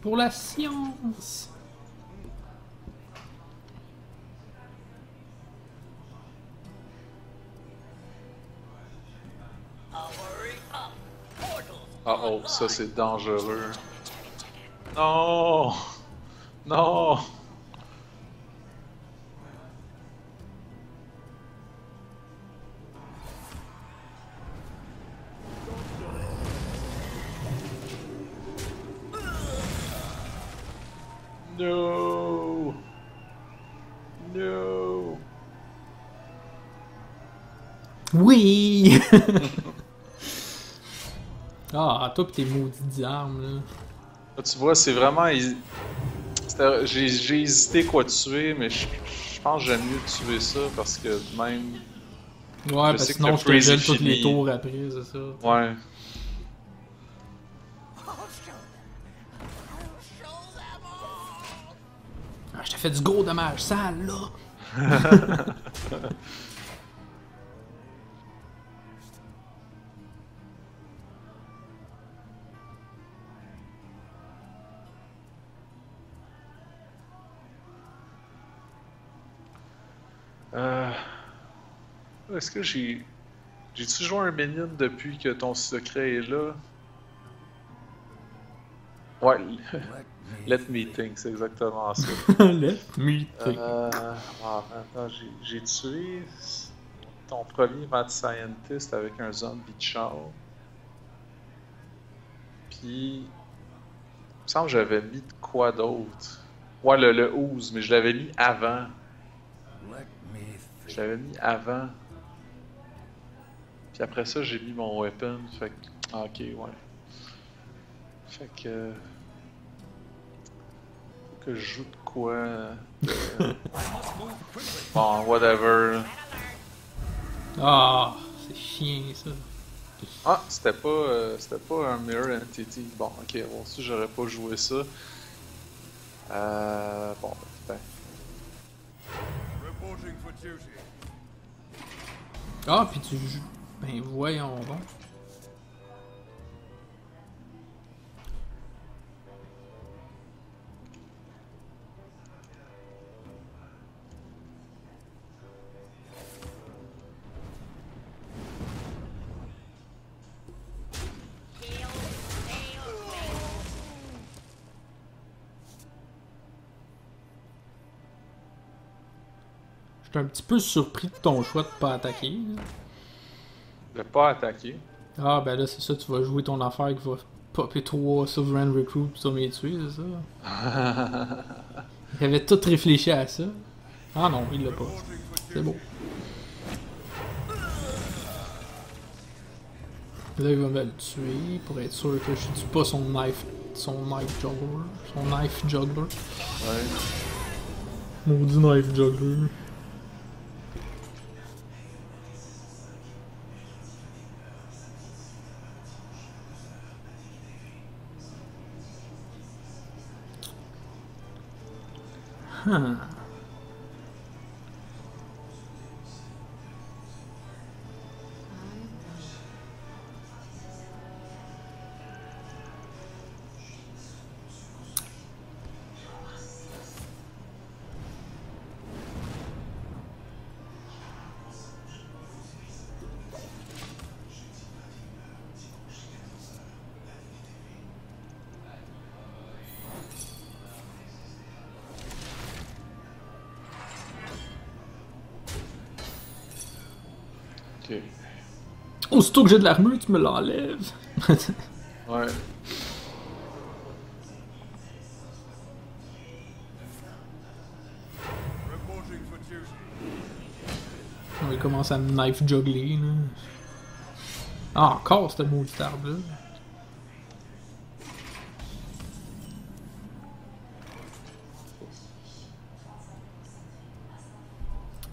Pour la science! Armory up. Portals Ah oh, ça c'est dangereux. Non! Non! No! No! Oui! Ah, toi pis tes maudites armes, là. Là, tu vois, c'est vraiment. J'ai hésité quoi tuer, mais je pense que j'aime mieux tuer ça parce que même. Ouais, parce que sais que sinon le je te freeze est gèle tous les fini. tours après, c'est ça. Ouais. Ah, je t'ai fait du gros dommage sale, là! Est-ce que j'ai-tu joué un minion depuis que ton secret est là? Ouais, let me think, c'est exactement ça. Let me think. Attends, j'ai tué ton premier mad scientist avec un zombie chow. Puis, il me semble que j'avais mis de quoi d'autre? Ouais, le ooze, mais je l'avais mis avant. Let me Je l'avais mis avant. Puis après ça, j'ai mis mon weapon. Fait que. Ah, ok, ouais. Fait que. Faut que je joue de quoi. Bon, whatever. Ah, c'est chiant, ça. Ah, c'était pas un Mirror Entity. Bon, ok, bon, si j'aurais pas joué ça. Bon, putain. reporting for duty. Ah, pis tu joues. Ben voyons donc. J'étais un petit peu surpris de ton choix de pas attaquer. Là. De pas attaquer. Ah, ben là, c'est ça, tu vas jouer ton affaire qui va popper 3 Sovereign Recruits pis tu vas me les tuer, c'est ça? Il avait tout réfléchi à ça. Ah non, il l'a pas. C'est beau. Là, il va me le tuer pour être sûr que je tue pas son knife juggler. Son knife juggler. Ouais. Maudit knife juggler. Huh. Ok. Aussitôt que j'ai de l'armure, tu me l'enlèves. Ouais. Reporting for duty. Il commence à me knife juggler, là. Ah, encore ce maudit arbre-là.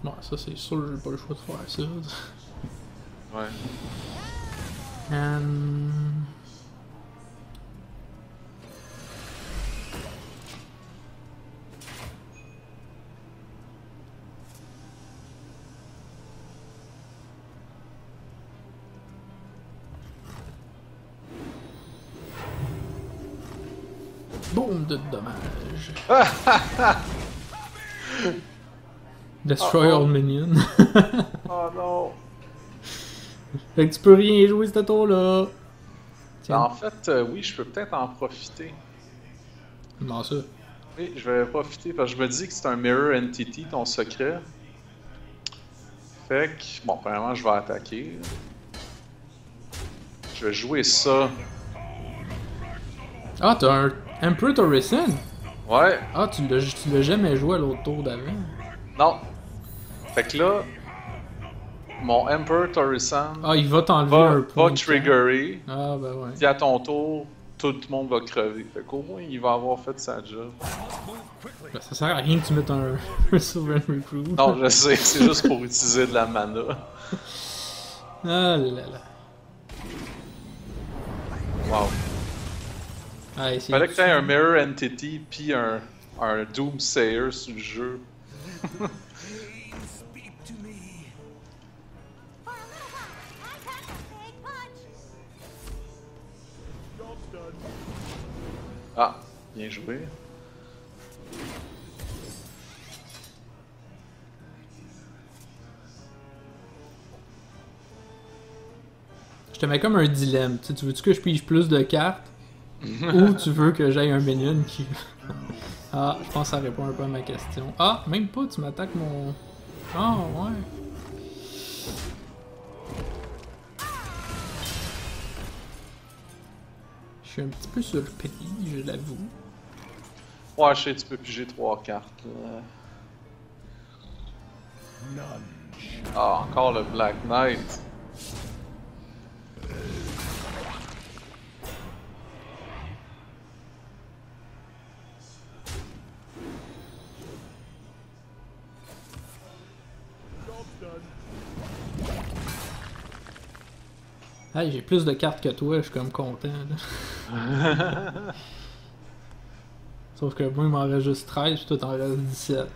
Bon, ça c'est sûr, j'ai pas le choix de faire ça. Ouais. Boom de dommage. Destroy all minions. Oh non! Fait que tu peux rien jouer ce tour-là. Ben, en fait, oui, je peux peut-être en profiter. Comment ça? Oui, je vais profiter parce que je me dis que c'est un Mirror Entity, ton secret. Fait que, bon, premièrement, je vais attaquer. Je vais jouer ça. Ah, t'as un Emperor Torresen? Ouais, Ah, tu l'as jamais joué à l'autre tour d'avant. non. Fait que là, mon Emperor Torresen Ah, il va t'enlever un point. va triggerer. Ah, ben ouais. Puis à ton tour, tout le monde va crever. Fait qu'au moins, il va avoir fait sa job. Ben, ça sert à rien que tu mettes un Sovereign Recruit. Non, je sais, c'est juste pour utiliser de la mana. Ah là là. Wow. Ah, c'est Fallait que t'aies un Mirror Entity puis un Doomsayer sur le jeu. Speak to me. For a little while, I got the big punch. Ah, bien joué. Je te mets comme un dilemme. Tu veux-tu que je pige plus de cartes? Ou tu veux que j'aille un minion qui... Ah, je pense que ça répond un peu à ma question. Ah, même pas, tu m'attaques mon... Ah, ouais. Je suis un petit peu surpris, je l'avoue. Ouais, je sais, tu peux piger 3 cartes. Là. Ah, encore le Black Knight. Hey, j'ai plus de cartes que toi, je suis comme content. Là. Sauf que moi, il m'en reste juste 13, puis toi, t'en restes 17.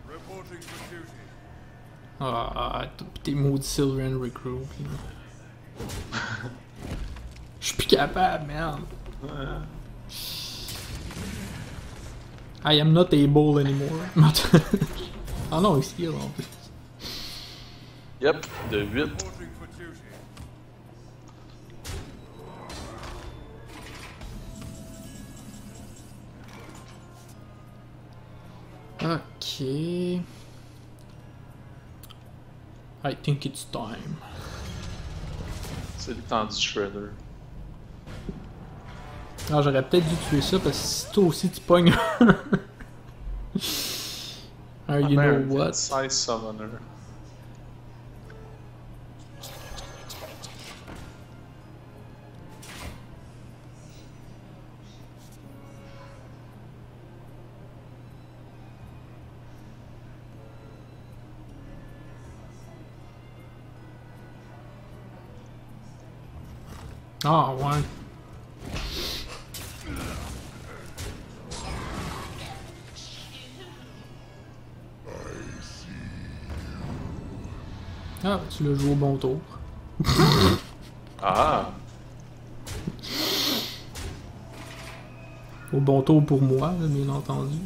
Reporting for duty. Ah, t'es maudit Sylvan Recruit. Je suis plus capable, merde. I am not able anymore. Ah non, ici, en plus. Yep, de 8. Reporting for duty. Ok. I think it's time. C'est le temps du Shredder. Ah, j'aurais peut-être dû tuer ça parce que si toi aussi tu pognes un you know what. Size Summoner. Ah, ouais. Ah, tu l'as joué au bon tour. Ah! Au bon tour pour moi, là, bien entendu.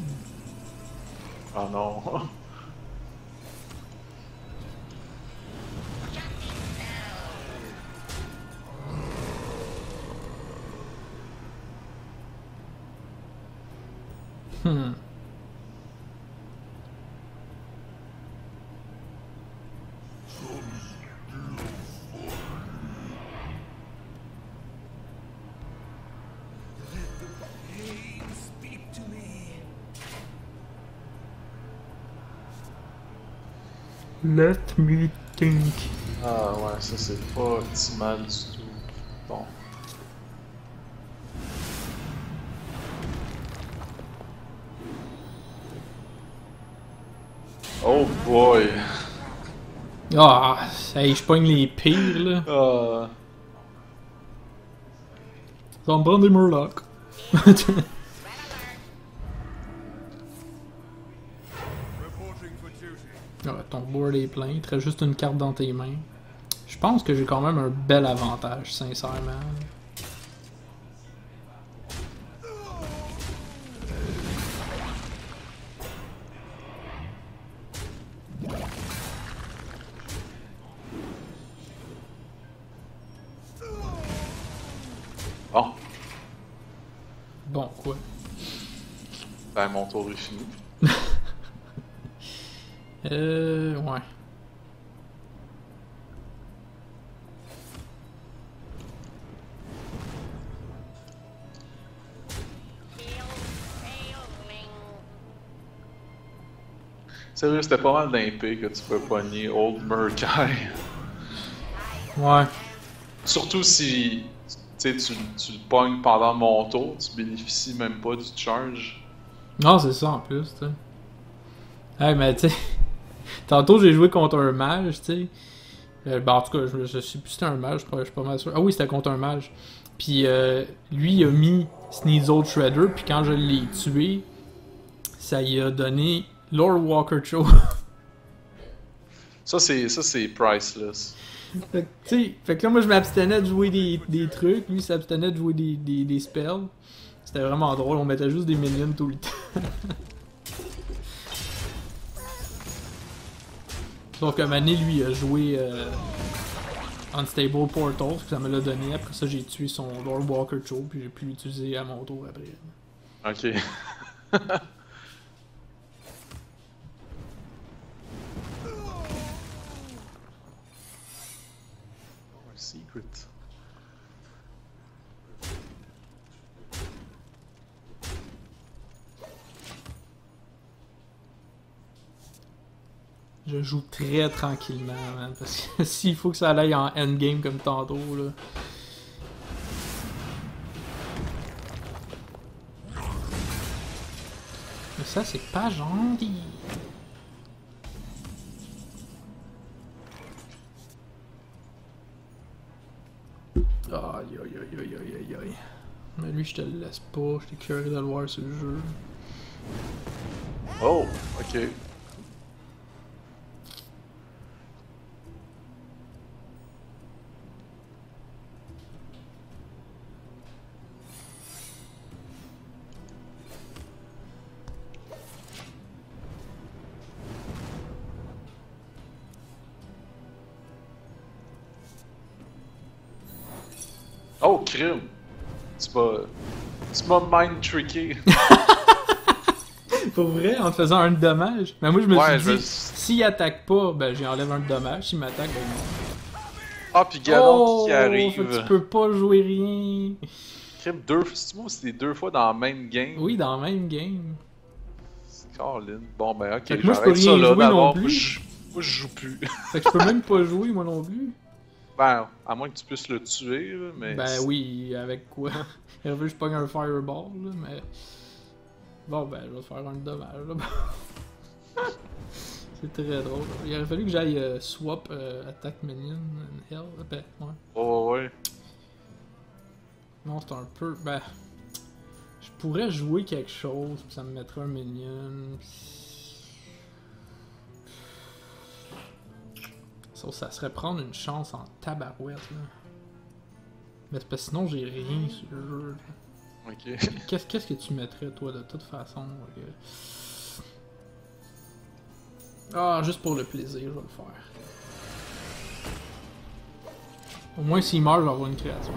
Ah non! Hmm. Let me think. Ah ouais, ça c'est pas optimal du tout. Bon. Oh boy! Ah, hey, je pogne les pires, là. Ah. Ça va me prendre des Murlocs. Reporting for duty. Ah, ton board est plein, il te reste juste une carte dans tes mains. Je pense que j'ai quand même un bel avantage, sincèrement. Bon, Bon, quoi. ben mon tour est fini. Ouais. Sérieux, c'était pas mal d'impé que tu peux pogner Old Murkai. Ouais. Surtout si tu le pognes pendant mon tour, tu bénéficies même pas du charge. Non, c'est ça en plus, tu sais. Hey, mais tu sais, tantôt j'ai joué contre un mage, tu sais. Ben, en tout cas, je sais plus si c'était un mage, je suis pas mal sûr. Ah oui, c'était contre un mage. Puis lui, il a mis Sneasel Shredder, puis quand je l'ai tué, ça y a donné Lord Walker Cho. Ça c'est priceless. Fait que, tu sais, fait que là, moi, je m'abstenais de jouer des trucs, lui, il s'abstenait de jouer des spells. C'était vraiment drôle, on mettait juste des minions tout le temps. Sauf que Mané, lui, a joué Unstable Portals, puis ça me l'a donné. Après ça, j'ai tué son Lord Walker Cho, puis j'ai pu l'utiliser à mon tour après. Ok. Secret. Je joue très tranquillement, man, parce que s'il faut que ça aille en endgame comme tantôt, là. Mais ça, c'est pas gentil. Aïe aïe aïe aïe aïe aïe aïe. Mais lui, je te le laisse pas, j'étais curieux de le voir sur le jeu. Oh, ok. Oh, crime! Tu m'as mind-trické. Pour vrai, en te faisant un de dommage. Mais moi, je me Ouais, suis dit, s'il attaque pas, ben j'enlève un de dommage. S'il m'attaque, ben non. Ah, puis Galon qui Fait que arrive. tu peux pas jouer rien. Crime c'est 2 fois dans la même game. Oui, dans le même game. Colin. Bon, ben, ok, Fait que moi, je peux j'arrête ça rien là jouer non d'abord. plus. Moi, je joue plus. Fait que je peux même pas jouer, moi non plus. Ben, à moins que tu puisses le tuer, là, mais... Ben oui, avec quoi? Il aurait fallu que je pogne un fireball, là, mais... Bon, ben, je vais te faire un dommage, là. C'est très drôle. Il aurait fallu que j'aille swap attack minion and hell. Ben, ouais. Oh, ouais. Non, c'est un peu... Ben... Je pourrais jouer quelque chose, puis ça me mettrait un minion. Ça serait prendre une chance en tabarouette, là. Mais c'est parce que sinon, j'ai rien sur le jeu, là. Ok. Qu'est-ce que tu mettrais, toi, de toute façon? Ah, juste pour le plaisir, je vais le faire. Au moins, s'il meurt, je vais avoir une créature.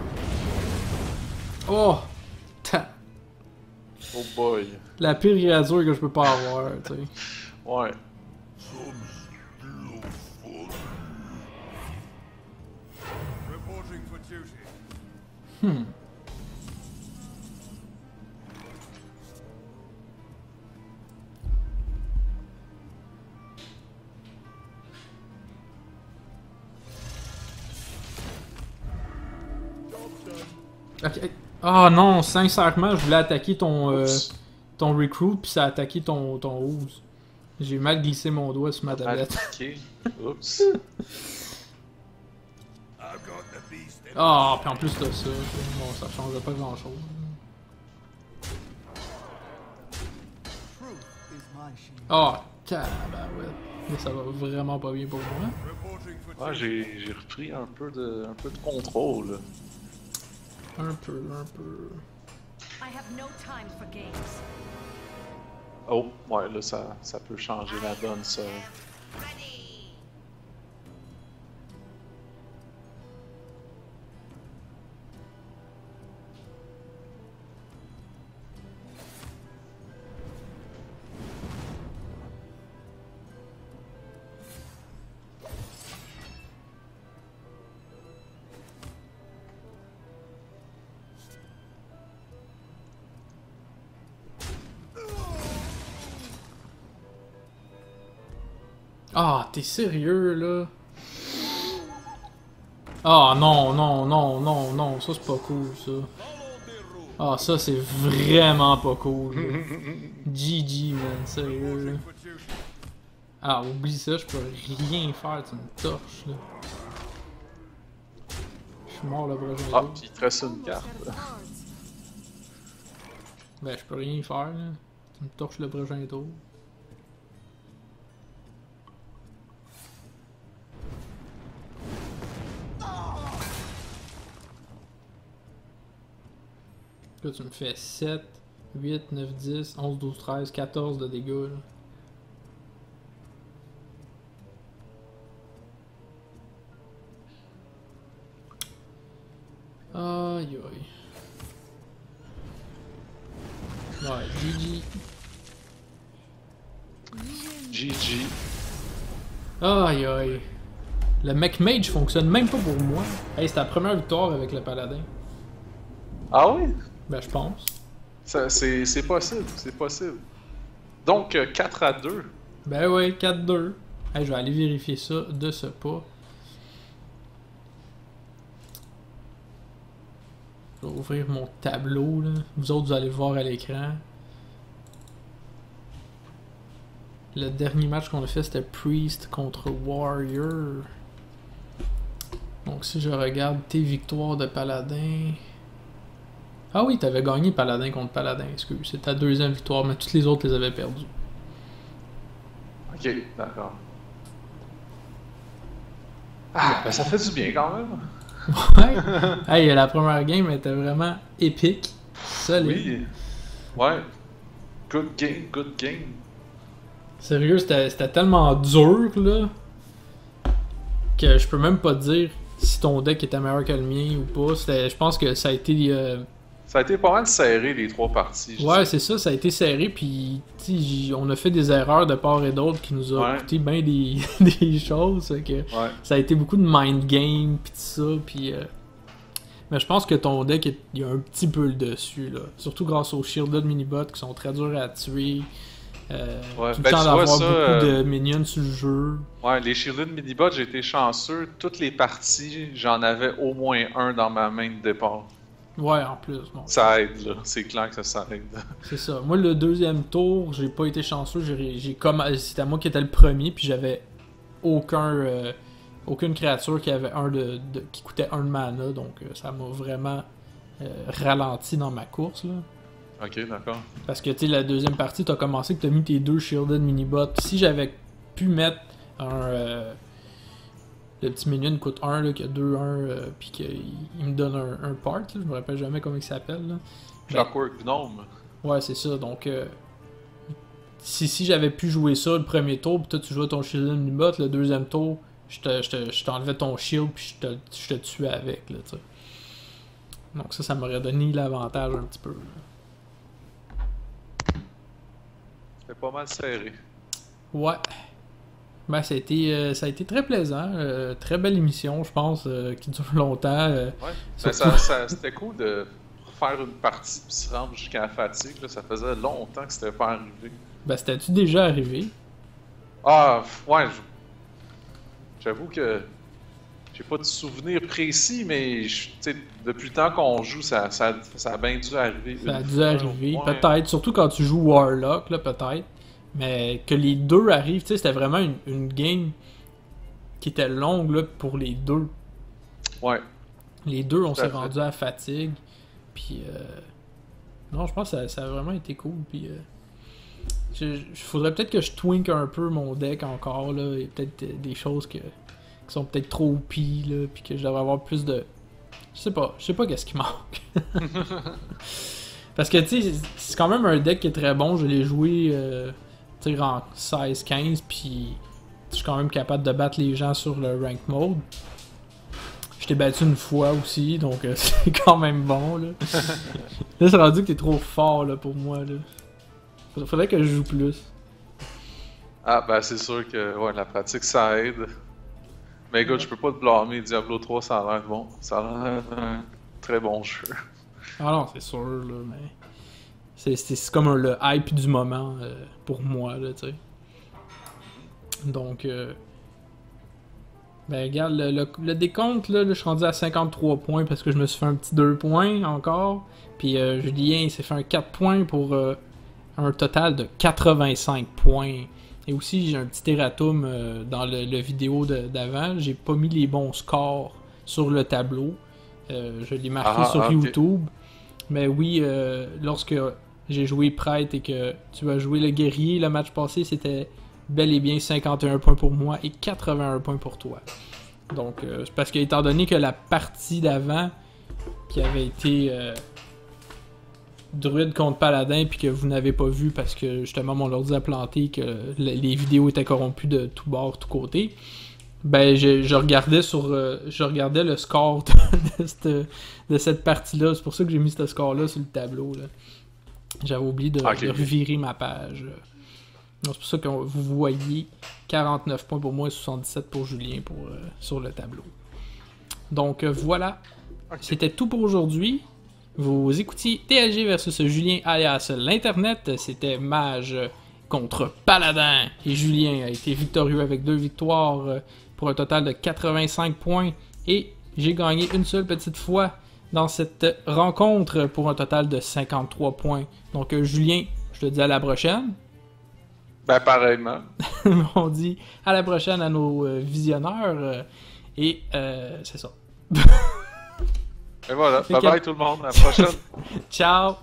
Oh! Oh boy. La pire créature que je peux pas avoir, tu sais. Ouais. Reporting for duty. Ok. Ah non, sincèrement, je voulais attaquer ton Oups. ton recruit, puis ça a attaqué ton ooze. J'ai mal glissé mon doigt sur ma tablette. Ok. Oups. I've got the beast in Ah, puis en plus de ça, bon, ça changeait pas grand chose. Truth is my shield. Ah, tabarouette. Mais ça va vraiment pas bien pour moi. reporting for Ouais, duty. j'ai repris un peu de contrôle. Un peu, un peu. I have no time for games. Oh, ouais, là, ça peut changer la donne, ça. Ready. Ah, t'es sérieux, là? Ah, non, non, non, non, non, ça c'est pas cool, ça. Ah, ça c'est vraiment pas cool. là. GG, man, sérieux, là. For duty. Ah, oublie ça, je peux rien faire, tu me torches, là. Je suis mort le prochain Ah, tour. puis il te reste une carte. Ben, je peux rien faire, là. Tu me torches le prochain tour. Là, tu me fais 7, 8, 9, 10, 11, 12, 13, 14 de dégâts, là. Aïe aïe. Ouais, GG. GG. Aïe aïe. Le mech mage fonctionne même pas pour moi. Hey, c'est ta première victoire avec le paladin. Ah oui? Ben, je pense. C'est possible, c'est possible. Donc, 4-2. Ben ouais, 4-2. Hey, je vais aller vérifier ça de ce pas. Je vais ouvrir mon tableau, là. Vous autres, vous allez le voir à l'écran. Le dernier match qu'on a fait, c'était Priest contre Warrior. Donc, si je regarde tes victoires de Paladin... Ah oui, t'avais gagné Paladin contre Paladin, excuse. C'est ta deuxième victoire, mais toutes les autres les avaient perdues. Ok, d'accord. Ah, ben ça fait du bien quand même. Ouais. Hey, la première game était vraiment épique. Solide. Oui. Ouais. Good game, good game. Sérieux, c'était tellement dur, là, que je peux même pas dire si ton deck était meilleur que le mien ou pas. Je pense que ça a été Ça a été pas mal serré les 3 parties. je Ouais, sais. c'est ça, ça a été serré, puis on a fait des erreurs de part et d'autre qui nous ont Ouais. coûté bien des, des choses. Fait que Ouais. ça a été beaucoup de mind game, puis tout ça, puis... Mais je pense que ton deck, il y a un petit peu le dessus, là. Surtout grâce aux shielded minibots qui sont très durs à tuer. Ouais, Tout le ben, temps tu vois, d'avoir ça, beaucoup de minions sur le jeu. Ouais, les Shielded Minibots, j'ai été chanceux. Toutes les parties, j'en avais au moins un dans ma main de départ. Ouais, en plus, bon. Ça aide, là. C'est clair que ça aide. C'est ça. Moi, le deuxième tour, j'ai pas été chanceux. C'était moi qui étais le premier, puis j'avais aucune créature qui avait qui coûtait 1 de mana, donc ça m'a vraiment ralenti dans ma course, là. Ok, d'accord. Parce que, tu sais, la deuxième partie, t'as commencé que t'as mis tes 2 shielded minibots. Si j'avais pu mettre le petit minion coûte 1, là, qui a 2-1, puis qu'il me donne un part, là, je me rappelle jamais comment il s'appelle, là. Clockwork Gnome. Ouais, c'est ça. Donc, si j'avais pu jouer ça le premier tour, puis toi tu jouais ton shield minibot, le deuxième tour, je t'enlevais ton shield, puis je te tuais avec, là, tu sais. Donc ça m'aurait donné l'avantage un petit peu. C'était pas mal serré. Ouais. Ben, ça a été très plaisant. Très belle émission, je pense, qui dure longtemps. Ouais. Ben, Surtout- c'était cool de faire une partie puis se rendre jusqu'à la fatigue. Là. Ça faisait longtemps que c'était pas arrivé. Ben, c'était-tu déjà arrivé? Ah, ouais. J'avoue que j'ai pas de souvenir précis, mais tu sais, depuis le temps qu'on joue, ça a bien dû arriver. Ça a une dû fois, arriver, ouais. peut-être. Surtout quand tu joues Warlock, là, peut-être. Mais que les deux arrivent, tu sais, c'était vraiment une game qui était longue, là, pour les deux. Ouais. Les deux, on Tout à s'est fait. rendu à fatigue. Puis, non, je pense que ça a vraiment été cool. Puis, faudrait peut-être que je twink un peu mon deck encore, là. Il y a peut-être des choses qui sont peut-être trop OP, là. Puis que je devrais avoir plus de... Je sais pas qu'est-ce qui manque. Parce que, tu sais, c'est quand même un deck qui est très bon. Je l'ai joué, tu sais, en 16-15, puis je suis quand même capable de battre les gens sur le rank mode. Je t'ai battu une fois aussi, donc c'est quand même bon, là. Là, c'est rendu que t'es trop fort, là, pour moi, là. Faudrait que je joue plus. Ah, ben c'est sûr que ouais, la pratique ça aide. Mais écoute, je peux pas te blâmer. Diablo 3, ça a l'air bon. Ça a l'air un très bon jeu. Ah non, c'est sûr, là, mais... C'est comme le hype du moment pour moi, là, tu sais. Donc, ben, regarde, le décompte, là, je suis rendu à 53 points parce que je me suis fait un petit 2 points encore. Puis Julien, il s'est fait un 4 points pour un total de 85 points. Et aussi, j'ai un petit erratum dans le vidéo d'avant. J'ai pas mis les bons scores sur le tableau. Je l'ai marqué sur ok. YouTube. Mais oui, lorsque j'ai joué prêtre et que tu as joué le guerrier, le match passé, c'était bel et bien 51 points pour moi et 81 points pour toi. Donc, c'est parce que étant donné que la partie d'avant, qui avait été druide contre paladin, puis que vous n'avez pas vu parce que justement mon ordi a planté, que les vidéos étaient corrompues de tous bords, tous côtés, ben je regardais le score de cette partie-là. C'est pour ça que j'ai mis ce score-là sur le tableau, là. J'avais oublié de revirer ma page. Donc, c'est pour ça que vous voyez 49 points pour moi et 77 pour Julien sur le tableau. Donc voilà, c'était tout pour aujourd'hui. Vous écoutiez TLG versus Julien alias l'Internet. C'était Mage contre Paladin. Et Julien a été victorieux avec 2 victoires pour un total de 85 points. Et j'ai gagné une seule petite fois dans cette rencontre pour un total de 53 points. Donc Julien, je te dis à la prochaine. Ben pareillement. On dit à la prochaine à nos visionneurs. Et c'est ça. Et voilà. Fait Bye que- bye tout le monde. À la prochaine. Ciao!